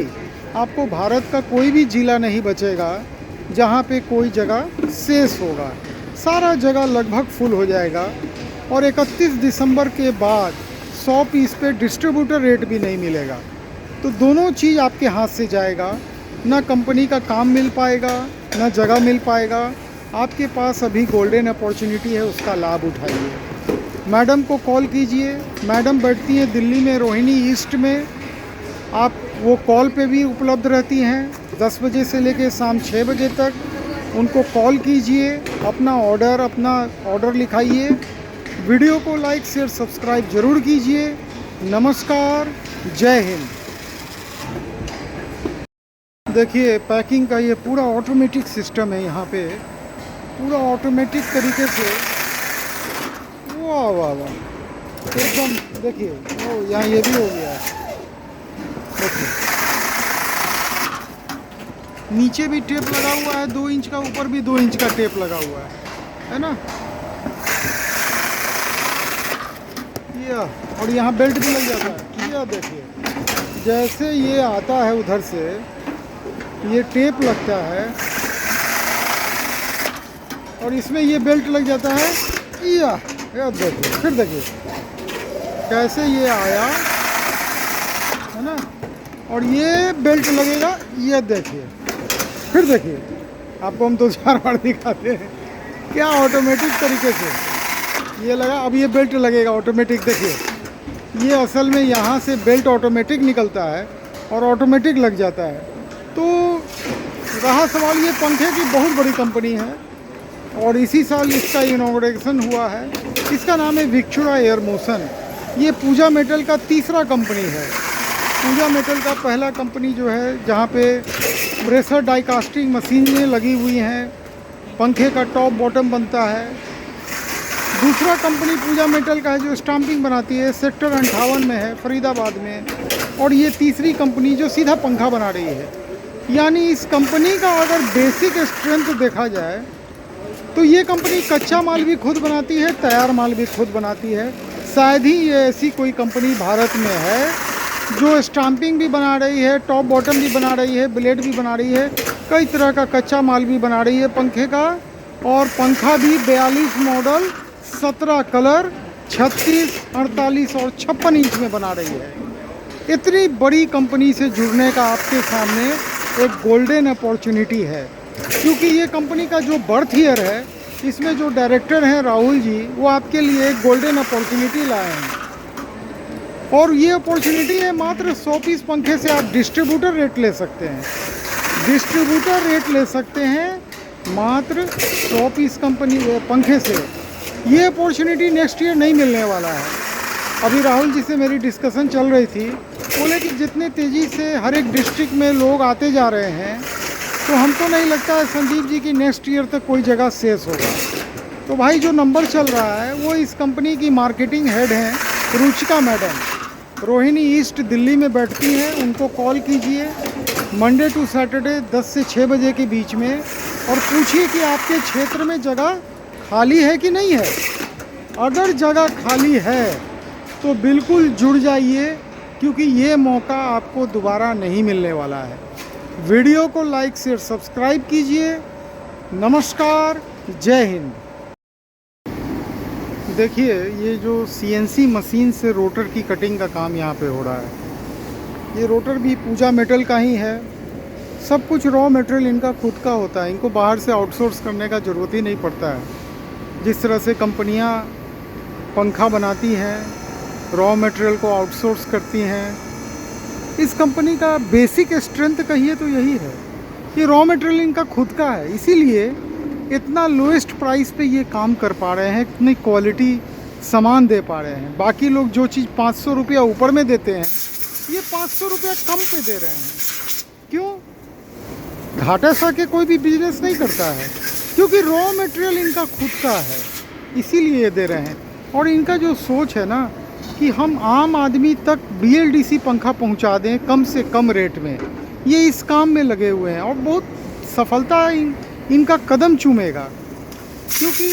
आपको भारत का कोई भी ज़िला नहीं बचेगा जहाँ पे कोई जगह शेष होगा, सारा जगह लगभग फुल हो जाएगा। और 31 दिसंबर के बाद 100 पीस पे डिस्ट्रीब्यूटर रेट भी नहीं मिलेगा। तो दोनों चीज़ आपके हाथ से जाएगा, ना कंपनी का काम मिल पाएगा, ना जगह मिल पाएगा। आपके पास अभी गोल्डन अपॉर्चुनिटी है, उसका लाभ उठाइए। मैडम को कॉल कीजिए, मैडम बैठती हैं दिल्ली में रोहिणी ईस्ट में। आप वो कॉल पे भी उपलब्ध रहती हैं 10 बजे से लेके शाम 6 बजे तक। उनको कॉल कीजिए, अपना ऑर्डर लिखाइए। वीडियो को लाइक शेयर सब्सक्राइब ज़रूर कीजिए। नमस्कार, जय हिंद। देखिए पैकिंग का ये पूरा ऑटोमेटिक सिस्टम है, यहाँ पे पूरा ऑटोमेटिक तरीके से। वाह वाह वाह, एकदम देखिए। ओ यहाँ ये भी हो गया है, नीचे भी टेप लगा हुआ है 2 इंच का, ऊपर भी 2 इंच का टेप लगा हुआ है ना। ये और यहाँ बेल्ट भी लग जाता है। ये देखिए जैसे ये आता है उधर से, ये टेप लगता है और इसमें ये बेल्ट लग जाता है। ये देखिए, फिर देखिए कैसे ये आया है ना, और ये बेल्ट लगेगा। ये देखिए, फिर देखिए, आपको हम 2-4 बार दिखाते हैं क्या ऑटोमेटिक तरीके से ये लगा। अब ये बेल्ट लगेगा ऑटोमेटिक। देखिए ये असल में यहाँ से बेल्ट ऑटोमेटिक निकलता है और ऑटोमेटिक लग जाता है। तो रहा सवाल, ये पंखे की बहुत बड़ी कंपनी है और इसी साल इसका इनॉग्रेशन हुआ है। इसका नाम है विक्चुरा एयर मोशन। ये पूजा मेटल का तीसरा कंपनी है। पूजा मेटल का पहला कंपनी जो है, जहाँ पे प्रेशर डाई कास्टिंग मशीनें लगी हुई हैं, पंखे का टॉप बॉटम बनता है। दूसरा कंपनी पूजा मेटल का है जो स्टाम्पिंग बनाती है, सेक्टर 58 में है, फरीदाबाद में। और ये तीसरी कंपनी जो सीधा पंखा बना रही है। यानी इस कंपनी का अगर बेसिक स्ट्रेंथ देखा जाए तो ये कंपनी कच्चा माल भी खुद बनाती है, तैयार माल भी खुद बनाती है। शायद ही ये ऐसी कोई कंपनी भारत में है जो स्टाम्पिंग भी बना रही है, टॉप बॉटम भी बना रही है, ब्लेड भी बना रही है, कई तरह का कच्चा माल भी बना रही है पंखे का। और पंखा भी 42 मॉडल 17 कलर 36, 48 और 56 इंच में बना रही है। इतनी बड़ी कंपनी से जुड़ने का आपके सामने एक गोल्डन अपॉर्चुनिटी है, क्योंकि ये कंपनी का जो बर्थ ईयर है, इसमें जो डायरेक्टर हैं राहुल जी, वो आपके लिए एक गोल्डन अपॉर्चुनिटी लाए हैं। और ये अपॉर्चुनिटी है, मात्र 100 पीस पंखे से आप डिस्ट्रीब्यूटर रेट ले सकते हैं। डिस्ट्रीब्यूटर रेट ले सकते हैं मात्र 100 पीस कंपनी पंखे से। ये अपॉर्चुनिटी नेक्स्ट ईयर नहीं मिलने वाला है। अभी राहुल जी से मेरी डिस्कशन चल रही थी, बोले कि जितने तेज़ी से हर एक डिस्ट्रिक्ट में लोग आते जा रहे हैं, तो हमको नहीं लगता है संदीप जी की नेक्स्ट ईयर तक कोई जगह शेष होगा। तो भाई जो नंबर चल रहा है वो इस कंपनी की मार्केटिंग हेड हैं रुचिका मैडम, रोहिणी ईस्ट दिल्ली में बैठती हैं। उनको कॉल कीजिए मंडे टू सैटरडे 10 से 6 बजे के बीच में और पूछिए कि आपके क्षेत्र में जगह खाली है कि नहीं है। अगर जगह खाली है तो बिल्कुल जुड़ जाइए, क्योंकि ये मौका आपको दोबारा नहीं मिलने वाला है। वीडियो को लाइक शेयर सब्सक्राइब कीजिए। नमस्कार, जय हिंद। देखिए ये जो CNC मशीन से रोटर की कटिंग का काम यहाँ पे हो रहा है। ये रोटर भी पूजा मेटल का ही है। सब कुछ रॉ मटेरियल इनका खुद का होता है, इनको बाहर से आउटसोर्स करने का ज़रूरत ही नहीं पड़ता है। जिस तरह से कंपनियाँ पंखा बनाती हैं, रॉ मटेरियल को आउटसोर्स करती हैं, इस कंपनी का बेसिक स्ट्रेंथ कहिए तो यही है कि रॉ मटेरियल इनका खुद का है। इसीलिए इतना लोएस्ट प्राइस पे ये काम कर पा रहे हैं, इतनी क्वालिटी सामान दे पा रहे हैं। बाकी लोग जो चीज़ 500 रुपया ऊपर में देते हैं, ये 500 रुपया कम पे दे रहे हैं। क्यों? घाटा सा के कोई भी बिजनेस नहीं करता है, क्योंकि रॉ मटेरियल इनका खुद का है, इसीलिए ये दे रहे हैं। और इनका जो सोच है ना कि हम आम आदमी तक BLDC पंखा पहुंचा दें कम से कम रेट में, ये इस काम में लगे हुए हैं और बहुत सफलता इनका कदम चूमेगा। क्योंकि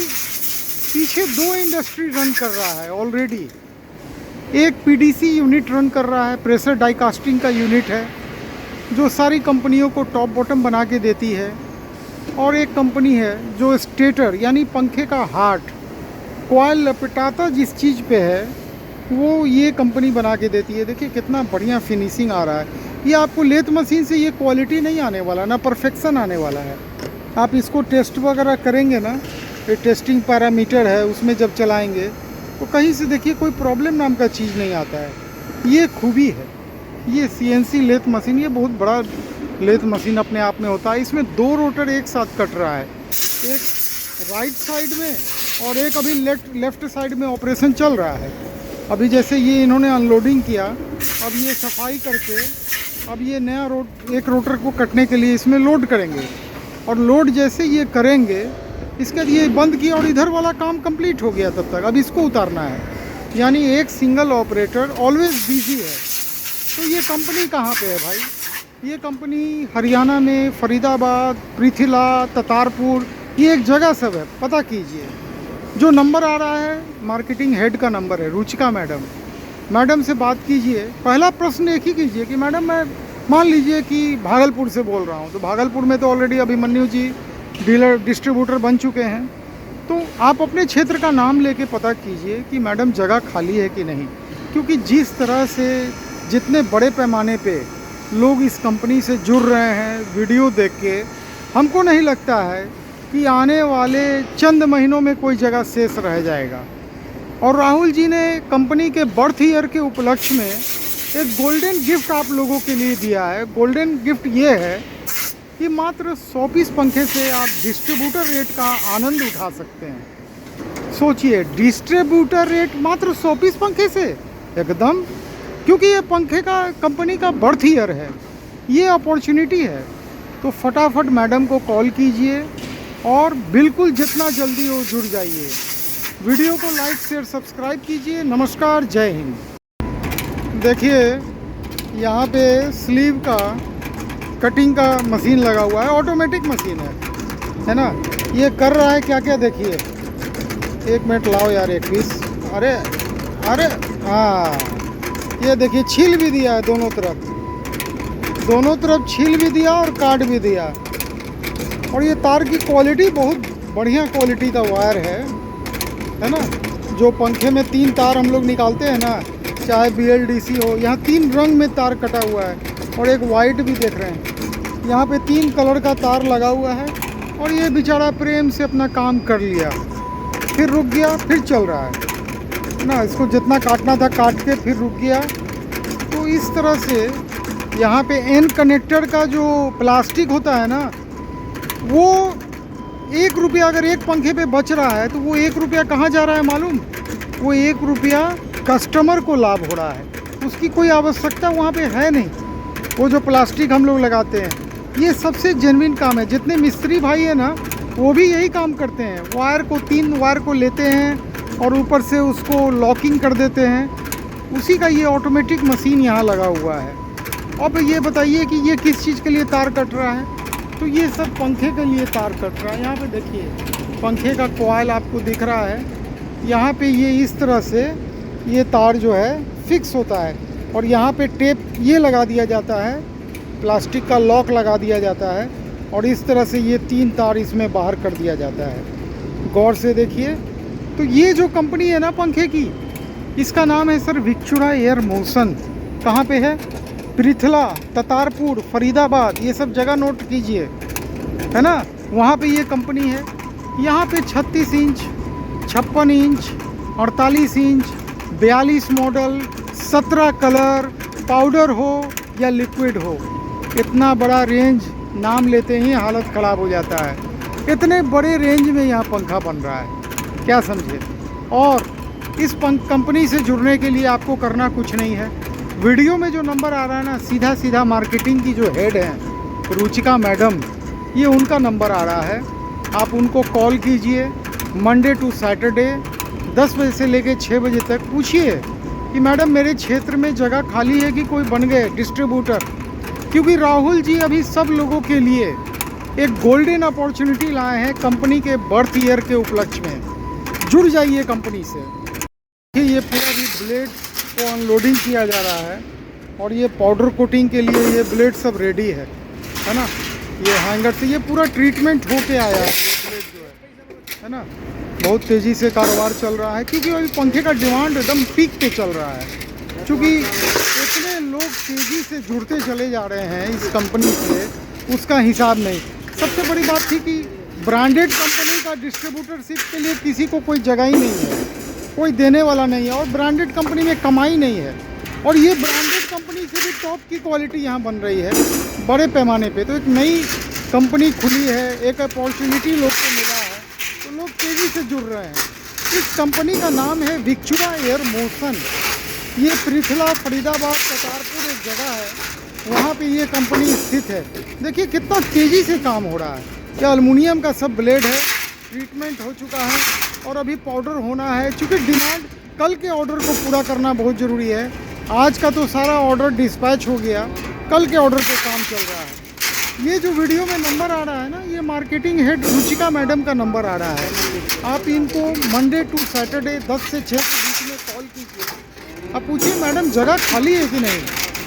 पीछे 2 इंडस्ट्री रन कर रहा है ऑलरेडी। एक PDC यूनिट रन कर रहा है, प्रेशर डाई कास्टिंग का यूनिट है, जो सारी कंपनियों को टॉप बॉटम बना के देती है। और एक कंपनी है जो स्टेटर यानी पंखे का हार्ट, कॉइल लपेटाता जिस चीज़ पे है, वो ये कंपनी बना के देती है। देखिए कितना बढ़िया फिनिशिंग आ रहा है। ये आपको लेथ मशीन से ये क्वालिटी नहीं आने वाला, ना परफेक्शन आने वाला है। आप इसको टेस्ट वगैरह करेंगे ना, ये टेस्टिंग पैरामीटर है, उसमें जब चलाएंगे तो कहीं से देखिए कोई प्रॉब्लम नाम का चीज़ नहीं आता है। ये खूबी है ये CNC लेथ मशीन। ये बहुत बड़ा लेथ मशीन अपने आप में होता है। इसमें 2 रोटर एक साथ कट रहा है, एक राइट साइड में और एक अभी लेफ्ट साइड में ऑपरेशन चल रहा है। अभी जैसे ये इन्होंने अनलोडिंग किया, अब ये सफाई करके अब ये नया एक रोटर को कटने के लिए इसमें लोड करेंगे। और लोड जैसे ये करेंगे, इसके बाद ये बंद किया और इधर वाला काम कंप्लीट हो गया। तब तक अब इसको उतारना है, यानी एक सिंगल ऑपरेटर ऑलवेज बिजी है। तो ये कंपनी कहाँ पे है भाई? ये कंपनी हरियाणा में फरीदाबाद, पृथ्वीला, ततारपुर, ये एक जगह सब है, पता कीजिए। जो नंबर आ रहा है मार्केटिंग हेड का नंबर है, रुचिका मैडम से बात कीजिए। पहला प्रश्न एक ही कीजिए कि मैडम मैं मान लीजिए कि भागलपुर से बोल रहा हूँ, तो भागलपुर में तो ऑलरेडी अभिमन्यु जी डीलर डिस्ट्रीब्यूटर बन चुके हैं। तो आप अपने क्षेत्र का नाम लेके पता कीजिए कि मैडम जगह खाली है कि नहीं। क्योंकि जिस तरह से जितने बड़े पैमाने पे लोग इस कंपनी से जुड़ रहे हैं वीडियो देख के, हमको नहीं लगता है कि आने वाले चंद महीनों में कोई जगह शेष रह जाएगा। और राहुल जी ने कंपनी के बर्थ ईयर के उपलक्ष्य में एक गोल्डन गिफ्ट आप लोगों के लिए दिया है। गोल्डन गिफ्ट ये है कि मात्र 100 पीस पंखे से आप डिस्ट्रीब्यूटर रेट का आनंद उठा सकते हैं। सोचिए, डिस्ट्रीब्यूटर रेट मात्र 100 पीस पंखे से एकदम, क्योंकि ये पंखे का कंपनी का बर्थ ईयर है, ये अपॉर्चुनिटी है। तो फटाफट मैडम को कॉल कीजिए और बिल्कुल जितना जल्दी हो जुड़ जाइए। वीडियो को लाइक शेयर सब्सक्राइब कीजिए। नमस्कार, जय हिंद। देखिए यहाँ पे स्लीव का कटिंग का मशीन लगा हुआ है, ऑटोमेटिक मशीन है ना। ये कर रहा है क्या क्या, देखिए। 1 मिनट लाओ यार, एक पीस। अरे हाँ, ये देखिए छील भी दिया है दोनों तरफ छील भी दिया और काट भी दिया। और ये तार की क्वालिटी बहुत बढ़िया क्वालिटी का वायर है ना। जो पंखे में 3 तार हम लोग निकालते हैं ना, चाहे BLDC हो, यहाँ 3 रंग में तार कटा हुआ है और एक वाइट भी देख रहे हैं। यहाँ पे 3 कलर का तार लगा हुआ है और ये बेचारा प्रेम से अपना काम कर लिया, फिर रुक गया, फिर चल रहा है। ना, इसको जितना काटना था काट के फिर रुक गया। तो इस तरह से यहाँ पे एन कनेक्टर का जो प्लास्टिक होता है ना, वो 1 रुपया अगर एक पंखे पे बच रहा है तो वो 1 रुपया कहाँ जा रहा है मालूम? वो 1 रुपया कस्टमर को लाभ हो रहा है, उसकी कोई आवश्यकता वहाँ पे है नहीं। वो जो प्लास्टिक हम लोग लगाते हैं, ये सबसे जेन्युइन काम है। जितने मिस्त्री भाई है ना, वो भी यही काम करते हैं। वायर को 3 वायर को लेते हैं और ऊपर से उसको लॉकिंग कर देते हैं। उसी का ये ऑटोमेटिक मशीन यहाँ लगा हुआ है। अब ये बताइए कि ये किस चीज़ के लिए तार कट रहा है? तो ये सब पंखे के लिए तार कट रहा है। यहाँ पे देखिए पंखे का कॉइल आपको दिख रहा है। यहाँ पे ये इस तरह से ये तार जो है फिक्स होता है और यहाँ पे टेप ये लगा दिया जाता है, प्लास्टिक का लॉक लगा दिया जाता है और इस तरह से ये 3 तार इसमें बाहर कर दिया जाता है। गौर से देखिए। तो ये जो कंपनी है ना पंखे की, इसका नाम है सर विक्चुरा एयर मोशन। कहाँ पे है? पृथला, ततारपुर, फरीदाबाद, ये सब जगह नोट कीजिए, है ना। वहाँ पे ये कंपनी है। यहाँ पे 36 inch, 56 inch, 48 inch, 42 model, 17 colour, powder हो या लिक्विड हो, इतना बड़ा रेंज नाम लेते ही हालत ख़राब हो जाता है। इतने बड़े रेंज में यहाँ पंखा बन रहा है, क्या समझे। और इस कंपनी से जुड़ने के लिए आपको करना कुछ नहीं है। वीडियो में जो नंबर आ रहा है ना, सीधा सीधा मार्केटिंग की जो हेड हैं रुचिका मैडम, ये उनका नंबर आ रहा है। आप उनको कॉल कीजिए। मंडे टू सैटरडे 10 बजे से लेके 6 बजे तक पूछिए कि मैडम मेरे क्षेत्र में जगह खाली है कि कोई बन गए डिस्ट्रीब्यूटर। क्योंकि राहुल जी अभी सब लोगों के लिए एक गोल्डन अपॉर्चुनिटी लाए हैं कंपनी के बर्थ ईयर के उपलक्ष्य में। जुड़ जाइए कंपनी से। ये पूरा भी ब्लेड को अनलोडिंग किया जा रहा है और ये पाउडर कोटिंग के लिए ये ब्लेड सब रेडी है ना। ये हैंगर से ये पूरा ट्रीटमेंट होके आया है। ये ब्लेड जो है ना, बहुत तेज़ी से कारोबार चल रहा है क्योंकि अभी पंखे का डिमांड एकदम पीक पे चल रहा है। क्योंकि इतने लोग तेज़ी से जुड़ते चले जा रहे हैं इस कंपनी से, उसका हिसाब नहीं। सबसे बड़ी बात थी कि ब्रांडेड कंपनी का डिस्ट्रीब्यूटरशिप के लिए किसी को कोई जगह ही नहीं है, कोई देने वाला नहीं है और ब्रांडेड कंपनी में कमाई नहीं है। और ये ब्रांडेड कंपनी से भी टॉप की क्वालिटी यहाँ बन रही है बड़े पैमाने पे। तो एक नई कंपनी खुली है, एक अपॉर्चुनिटी लोग को मिला है, तो लोग तेज़ी से जुड़ रहे हैं। इस कंपनी का नाम है विक्चुरा एयर मोशन। ये पृथला, फरीदाबाद, ततारपुर एक जगह है, वहाँ पे ये कंपनी स्थित है। देखिए कितना तेज़ी से काम हो रहा है। ये एल्युमिनियम का सब ब्लेड है, ट्रीटमेंट हो चुका है और अभी पाउडर होना है। चूँकि डिमांड, कल के ऑर्डर को पूरा करना बहुत ज़रूरी है। आज का तो सारा ऑर्डर डिस्पैच हो गया, कल के ऑर्डर पे काम चल रहा है। ये जो वीडियो में नंबर आ रहा है ना, ये मार्केटिंग हेड रुचिका मैडम का नंबर आ रहा है। आप इनको मंडे टू सैटरडे 10 से 6 के बीच में कॉल कीजिए। आप पूछिए मैडम जगह खाली है कि नहीं।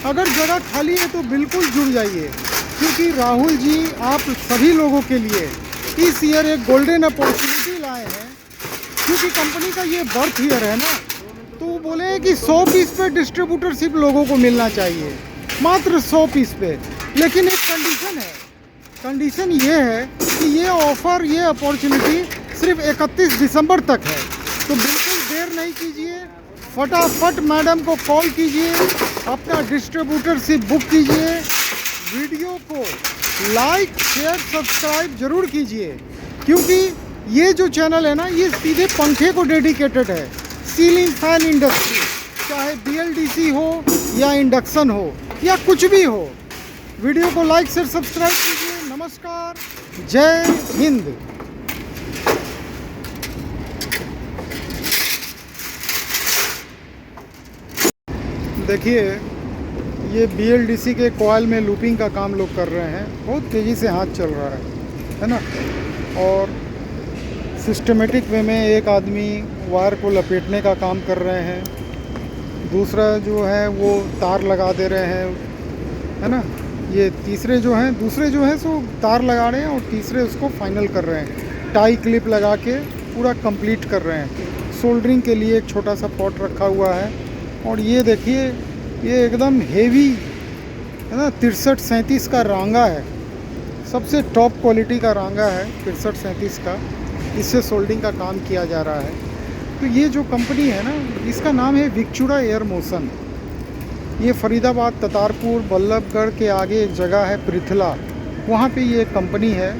अगर जगह खाली है तो बिल्कुल जुड़ जाइए, क्योंकि राहुल जी आप सभी लोगों के लिए इस ईयर एक गोल्डन अपॉर्चुनिटी लाए हैं। क्योंकि कंपनी का ये बर्थ ईयर है ना, तो वो बोले कि 100 पीस पे डिस्ट्रीब्यूटरशिप लोगों को मिलना चाहिए, मात्र 100 पीस पे। लेकिन एक कंडीशन है। कंडीशन ये है कि ये ऑफ़र, ये अपॉर्चुनिटी सिर्फ 31 दिसंबर तक है। तो बिल्कुल देर नहीं कीजिए, फटाफट मैडम को कॉल कीजिए, अपना डिस्ट्रीब्यूटरशिप बुक कीजिए। वीडियो को लाइक, शेयर, सब्सक्राइब जरूर कीजिए, क्योंकि ये जो चैनल है ना, ये सीधे पंखे को डेडिकेटेड है। सीलिंग फैन इंडस्ट्री, चाहे BLDC हो या इंडक्शन हो या कुछ भी हो। वीडियो को लाइक, शेयर, सब्सक्राइब कीजिए। नमस्कार, जय हिंद। देखिए ये BLDC के कॉइल में लूपिंग का काम लोग कर रहे हैं, बहुत तेज़ी से हाथ चल रहा है ना। और सिस्टमेटिक वे में एक आदमी वायर को लपेटने का काम कर रहे हैं, दूसरा जो है वो तार लगा दे रहे हैं, है ना। ये तीसरे जो हैं, दूसरे जो हैं सो तार लगा रहे हैं और तीसरे उसको फाइनल कर रहे हैं, टाई क्लिप लगा के पूरा कंप्लीट कर रहे हैं। सोल्डरिंग के लिए एक छोटा सा पॉट रखा हुआ है। और ये देखिए ये एकदम हेवी है ना, 6337 का रांगा है, सबसे टॉप क्वालिटी का रांगा है 6337 का। इससे सोल्डिंग का काम किया जा रहा है। तो ये जो कंपनी है ना, इसका नाम है विक्चुड़ा एयर मोशन। ये फरीदाबाद, ततारपुर, बल्लभगढ़ के आगे एक जगह है पृथला, वहाँ पे ये कंपनी है।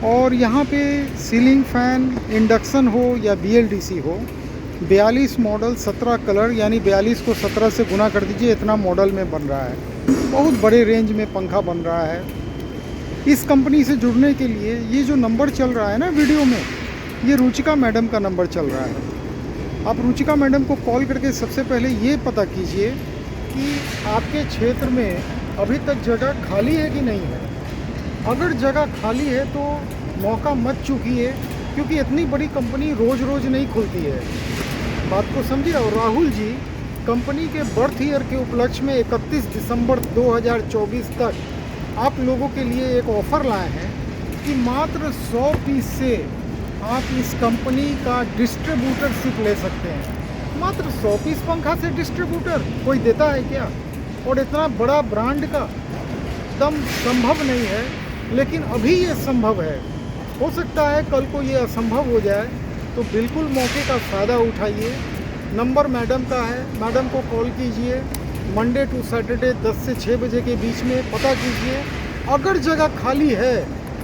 और यहाँ पे सीलिंग फ़ैन, इंडक्शन हो या BLDC हो, 42 मॉडल 17 कलर, यानी 42 को 17 से गुना कर दीजिए, इतना मॉडल में बन रहा है। बहुत बड़े रेंज में पंखा बन रहा है। इस कंपनी से जुड़ने के लिए ये जो नंबर चल रहा है ना वीडियो में, ये रुचिका मैडम का नंबर चल रहा है। आप रुचिका मैडम को कॉल करके सबसे पहले ये पता कीजिए कि आपके क्षेत्र में अभी तक जगह खाली है कि नहीं है। अगर जगह खाली है तो मौका मत चूकिए, क्योंकि इतनी बड़ी कंपनी रोज़ रोज़ नहीं खुलती है। बात को समझिए। और राहुल जी कंपनी के बर्थ ईयर के उपलक्ष्य में 31 दिसंबर 2024 तक आप लोगों के लिए एक ऑफ़र लाए हैं कि मात्र 100 पीस से आप इस कंपनी का डिस्ट्रीब्यूटरशिप ले सकते हैं। मात्र 100 पीस पंखा से डिस्ट्रीब्यूटर कोई देता है क्या? और इतना बड़ा ब्रांड का दम संभव नहीं है, लेकिन अभी ये संभव है। हो सकता है कल को ये असंभव हो जाए, तो बिल्कुल मौके का फ़ायदा उठाइए। नंबर मैडम का है, मैडम को कॉल कीजिए। मंडे टू सैटरडे 10 से 6 बजे के बीच में पता कीजिए। अगर जगह खाली है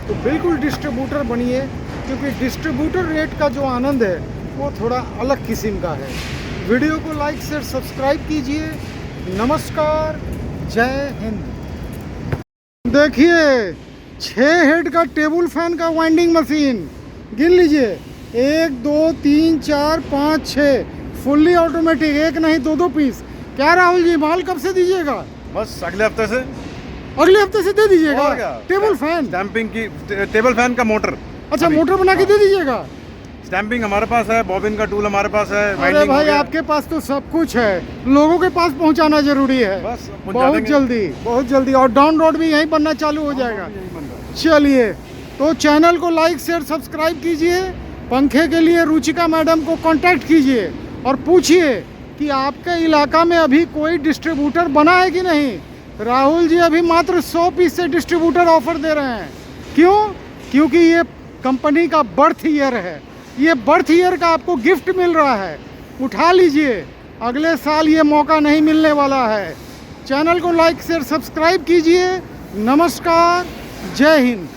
तो बिल्कुल डिस्ट्रीब्यूटर बनिए, क्योंकि डिस्ट्रीब्यूटर रेट का जो आनंद है वो थोड़ा अलग किस्म का है। वीडियो को लाइक शेयर सब्सक्राइब कीजिए। नमस्कार, जय हिंद। देखिए 6 हेड का टेबल फैन का वाइंडिंग मशीन, गिन लीजिए 1 2 3 4 5 6, फुल्ली ऑटोमेटिक, एक नहीं 2-2 पीस। क्या राहुल जी, माल कब से दीजिएगा? बस अगले हफ्ते से। अगले हफ्ते से दे दीजिएगा। और क्या? टेबल फैन, स्टैंपिंग की, टेबल फैन का मोटर। अच्छा अभी। मोटर बना के दे दीजिएगा। स्टैंपिंग हमारे पास है, बॉबिन का टूल हमारे पास है। अरे वाइंडिंग हो भाई गया। आपके पास तो सब कुछ है, लोगों के पास पहुंचाना जरूरी है। बस पहुंचा बहुत देंगे। जल्दी, बहुत जल्दी। और डाउनलोड भी यहीं बनना चालू हो जाएगा। यही बन रहा है। चलिए, तो चैनल को लाइक शेयर सब्सक्राइब कीजिए। पंखे के लिए रुचिका मैडम को कांटेक्ट कीजिए और पूछिए कि आपके इलाका में अभी कोई डिस्ट्रीब्यूटर बना है कि नहीं। राहुल जी अभी मात्र 100 पीस से डिस्ट्रीब्यूटर ऑफर दे रहे हैं। क्यों? क्योंकि ये कंपनी का बर्थ ईयर है। ये बर्थ ईयर का आपको गिफ्ट मिल रहा है, उठा लीजिए। अगले साल ये मौका नहीं मिलने वाला है। चैनल को लाइक शेयर सब्सक्राइब कीजिए। नमस्कार, जय हिंद।